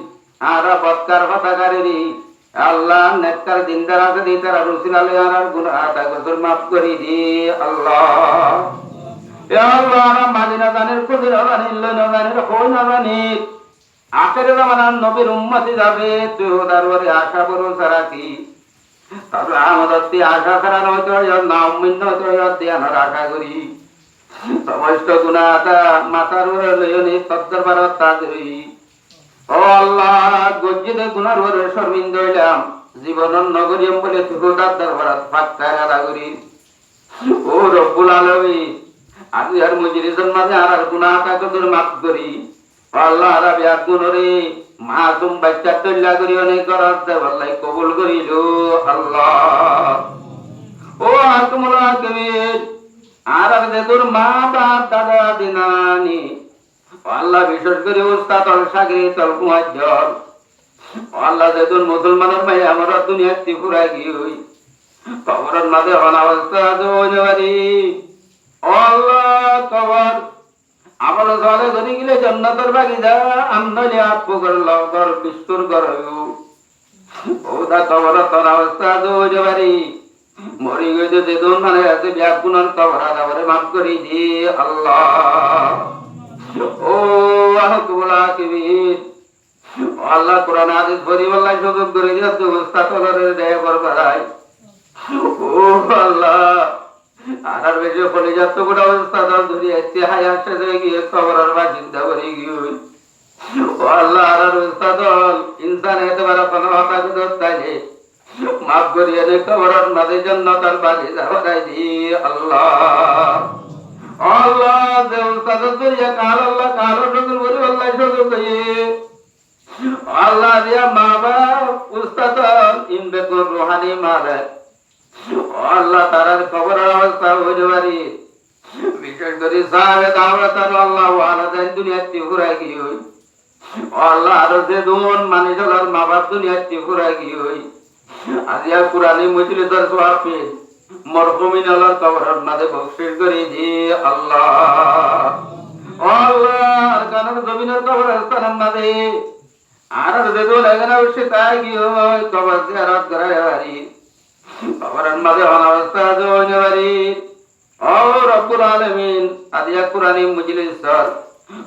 আরা বদকার হতাকারী আল্লাহ নেককার দিনদার আছে দি তারা রসিলা লই আর গুনাহ আতা গজর মাফ করে দি আল্লাহ ইয়া আল্লাহ মাদিনা জানের কুদির জানিল জানের কই না জানিল আখেরে জামানার নবীর উম্মতি যাবে তুই দরবারে আশা ভরসা রাখি তবে আমাদের আশা ছাড়া নয়তো না উম্মিন নয়তো ধ্যান আশা করি সমস্ত গুনাহটা মাথার উপরে লইনি তদ্দরবার তাজরি ও আল্লাহ গজ্জিদে গুনার উপরে শর্মিন্দ হইলাম জীবন নগরিয়ম বলে তুই তার দরবারে পাক্কা আদা করি ও রব্বুল আলামিন আজ আর মজলিসের মাঝে আর গুনাহটা কদর মাফ করি আল্লাহ রাব্বি আগুনরে মাসুম বাচ্চা তল্লা করি অনেক করার দেওয়াল্লাই কবুল করিল আল্লাহ ও আকুমুল হাকিমিন আর যে তোর মা বাপ দাদা দিনানি আল্লাহ বিশেষ করে উস্তাদ অল সাগরে তল মুআজ্জল আল্লাহ যে তোর মুসলমানের ভাই আমার দুনিয়া ত্রিপুরা গিয়ে কবরের মাঝে অনাবস্থা জোয়ারি আল্লাহ কবর আমল সালে ধরে গেলে জান্নাতের বাগিচা আমনলে আপু করল ঘর বিস্তুর ঘর ও দা কবর তোর অবস্থা জোয়ারি মরি গইতে যে দোন মানে আছে ব্যাকুনর কবর আদারে মাফ করে দি আল্লাহ ও আকুল হাকিমিন আল্লাহ কোরআন হাদিস পড়ি আল্লাহ সুযোগ করে দিয়া তো অবস্থা করে দেয় করবাই ও আল্লাহ আর বেশি ফলে যাত গোটা অবস্থা দল ধরে আসছে হাই আসছে গিয়ে খবরের বা চিন্তা করে গিয়ে ও আল্লাহ আর অবস্থা দল ইনসান এত বড় কোনো হতা তাইলে মাফ করিয়ে নে খবরের মাঝে জান্নাতের বাড়ি যাওয়াই দি আল্লাহ আল্লাহ যে উস্তাদ দুনিয়া কাল আল্লাহ কাল রসুল বলি আল্লাহ সুযোগ দিয়ে আল্লাহ দিয়া মা বাপ উস্তাদ ইনবেকুর রুহানি মালিক আল্লাহ তারার খবর অবস্থা হইতে পারি বিশেষ করে সাহেব দাওয়াতার আল্লাহ আলাদা দুনিয়াতে ঘুরাই গিয়ে হই আল্লাহ আর যে দুন মানুষের মা বাপ দুনিয়াতে ঘুরাই গিয়ে হই আজিয়া কুরআনে মজলিসের সওয়াবে মরহুমিন আল্লাহর কবরের মাঝে বখশিশ করে দি আল্লাহ আল্লাহ কানের জমিনের কবরের স্থানের মাঝে আর যে দুন এখানে বসে তাই গিয়ে হই কবর জিয়ারত করাই পারি কবরের মাঝে অনাবস্থা জোনে পারি ও রব্বুল আলামিন আজিয়া কুরআনে মজলিস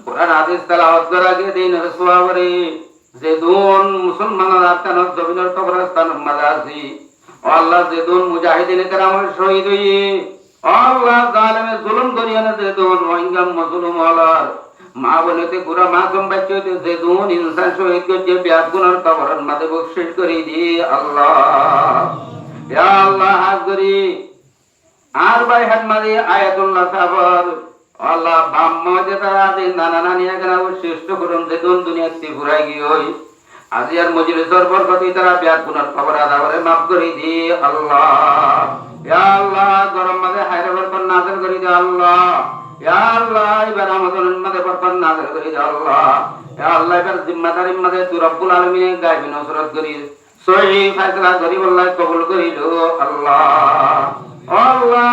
কুরআন হাদিস তেলাওয়াত করা গে দিন রসওয়াবরে যে দুন মুসলমানরা কানের জমিনের কবরস্থানের মাঝে আছে আল্লাহ যেদুন মুজাহিদিন কেরামের শহীদ হইয়ে আল্লাহ জালেমে জুলুম করিয়া না যেদুন রোহিঙ্গা মজলুম হলার মা বলেতে পুরা মাসুম বাচ্চা হইতে যেদুন ইনসান শহীদ করছে ব্যাগ গুনার কবরন মাঝে বকশিস করে দিয়ে আল্লাহ ইয়া আল্লাহ হাত করি আর ভাই হাত মারি আয়াতুল্লাহ সাবর আল্লাহ বাম্ম যে তারা দিন নানা নানি এখানে শ্রেষ্ঠ করুন যেদুন দুনিয়াতে ফুরাই গিয়ে আজি আর মজলিসের বরকতে তারা ব্যাগ গুনার খবর আদা করে মাফ করে দি আল্লাহ ইয়া আল্লাহ গরম মাঝে হায়রে বরকত নাযিল করে দি আল্লাহ ইয়া আল্লাহ এবার আমাদের মাঝে বরকত নাযিল করে দি আল্লাহ ইয়া আল্লাহ এবার জিম্মাদারির মাঝে তুই রব্বুল আলামিন গায়বী নসরত করি সহিহ ফয়সালা করি আল্লাহ কবুল করিল আল্লাহ আল্লাহ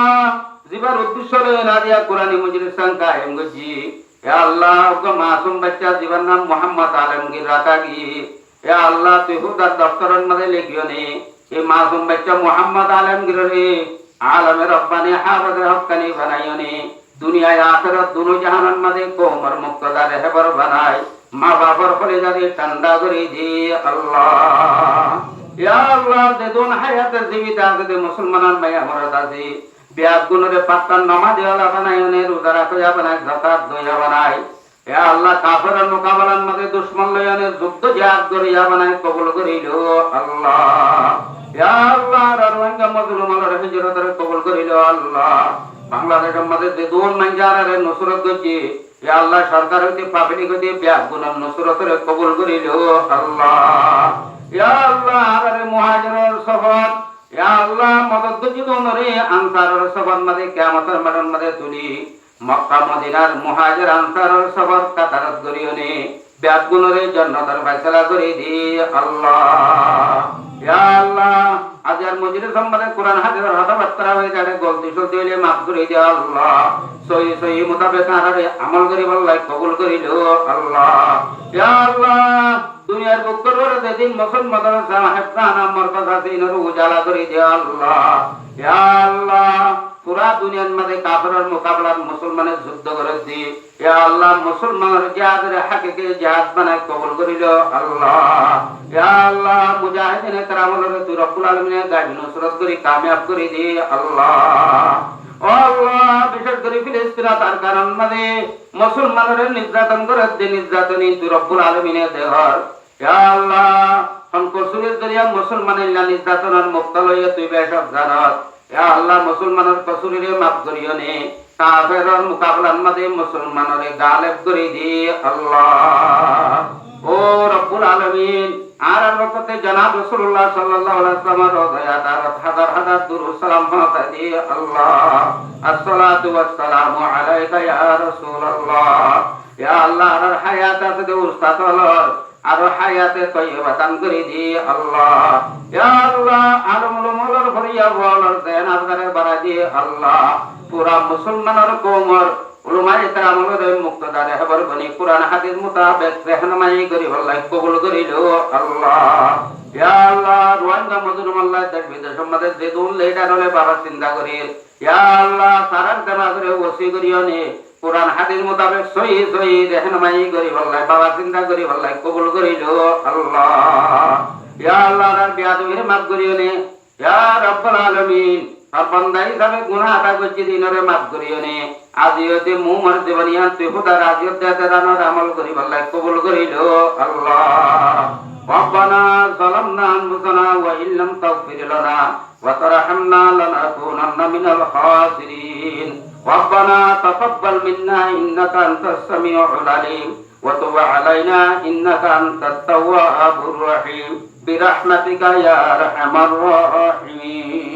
জিবার উদ্দেশ্য না দিয়া কোরআনী মজলিস কায়েম গজি ইয়া আল্লাহ ওকে মাসুম বাচ্চা জীবন নাম মোহাম্মদ আলমগীর রাকাগি ইয়া আল্লাহ তুই হুদার দফতরের মধ্যে লিখিও নে এই মাসুম বাচ্চা মোহাম্মদ আলমগীর রে আলমে রব্বানি হাফেজে হক্কানি বানাইও নে দুনিয়ায় আখিরাত দুনো জাহানের মধ্যে কোমর মুক্তদা রেহবর বানাই মা বাবার কলিজারে ঠান্ডা করে দি আল্লাহ ইয়া আল্লাহ দেদুন হায়াতের জীবিত আছে মুসলমানের মায়া মরদ আছে ব্যাগ গুনরে পাত্তার নামাজ ওয়ালা বানাই নে রোজা রাখা বানাই যাকাত দয়া বানাই ইয়া আল্লাহ কাফেরের মোকাবেলার মধ্যে দুশমন লয়ানে যুদ্ধ জিহাদ করিয়া বানাই কবুল করিল আল্লাহ ইয়া আল্লাহ রোহিঙ্গা মজলুমের হিজরতের কবুল করিল আল্লাহ বাংলাদেশের মধ্যে যে দুন মানজারে নসরত গজি ইয়া আল্লাহ সরকার হইতে পাবলিক হইতে ব্যাগ গুনার নসরতের কবুল করিল আল্লাহ ইয়া আল্লাহ আরে মুহাজিরের সফর ইয়া আল্লাহ মদদ জীবনরে আনসারের সফর মধ্যে কিয়ামতের মাঠের মধ্যে তুলি মক্কা মদিনার মুহাজির আনসারের সফর কাতারত করিওনে ব্যাগ গুনরে জান্নাতের ফয়সালা করে দি আল্লাহ ইয়া আল্লাহ আজকের মজলিস সম্বন্ধে কোরআন হাদিসের কথাবার্তা হয়ে যাবে গলতি সলতি হইলে মাফ করে দি আল্লাহ সহি সহি মোতাবেক আরে আমল করি আল্লাহ কবুল করিল আল্লাহ ইয়া আল্লাহ দুনিয়ার বুক করবার যেদিন মুসলমানদের সাহেব প্রাণ মরকজ আছে ইনর উজালা করে দি আল্লাহ ইয়া আল্লাহ পুরা দুনিয়ার মধ্যে কাফেরের মোকাবেলার মুসলমানের যুদ্ধ করে দি ইয়া আল্লাহ মুসলমানের জিহাদের হাকিকে জিহাদ বানায় কবুল করিল আল্লাহ ইয়া আল্লাহ মুজাহিদিন কেরামের তুই রব্বুল আলামিনের গায়বী নসরত করি কামিয়াব করে দি আল্লাহ আল্লাহ বিশেষ করে ফিলিস্তিন তার কারণ মানে মুসলমানের নির্যাতন করে দে নির্যাতনী তুই রব্বুল আলামিনের দেহর ইয়া আল্লাহ সংকোচনের দরিয়া মুসলমানের নির্যাতনের মুক্ত লইয়া তুই বেশক জানত ইয়া আল্লাহ মুসলমানের কসুরিরে মাফ করিও নে কাফেরের মোকাবেলার মধ্যে মুসলমানরে গালেব করে দি আল্লাহ ও রব্বুল আলামিন আর বরকতে জনাব রাসূলুল্লাহ সাল্লাল্লাহু আলাইহি ওয়াসাল্লামের রওজাত হাজার হাজার দুরূদ সালাম পাঠাই দি আল্লাহ আসসালাতু ওয়াসসালামু আলাইকা ইয়া রাসূলুল্লাহ ইয়া আল্লাহ আর হায়াত আছে উস্তাদ হলো আর হায়াতে তয়্যিবা দান করে দি আল্লাহ ইয়া আল্লাহ আলমুল মুলর ফরিয়া ওয়ালার দেন আজগারে বাড়া দি আল্লাহ পুরা মুসলমানের কওমর উলামায়ে কেরামের মুক্তদা রেহবর বনি কুরআন হাদিস মোতাবেক रहनुमाई করি আল্লাহ কবুল করিল আল্লাহ ইয়া আল্লাহ রোহিঙ্গা মজলুম আল্লাহ দেশ বিদেশের মধ্যে যে দুল লেডার হলে বাবা চিন্তা করি ইয়া আল্লাহ সারার জানা করে ওসি করিও নে কুরআন হাদিস মোতাবেক সহি সহি रहनुमाई করি আল্লাহ বাবা চিন্তা করি আল্লাহ কবুল করিল আল্লাহ ইয়া আল্লাহ আর বিয়াদবির মাফ করিও নে ইয়া রাব্বুল আলামিন আর বান্দা হিসাবে গুনাহ আদা করছি দিনরে মাফ করিও নে আজিয়তে মুমর জীবনিয়া তুই খুদা রাজিয়ত দেতে দানোর আমল করি আল্লাহ কবুল করিল আল্লাহ ربنا ظلمنا أنفسنا وإن لم تغفر لنا وترحمنا لنكونن من الخاسرين ربنا تقبل منا إنك أنت السميع العليم وتب علينا إنك أنت التواب الرحيم برحمتك يا أرحم الراحمين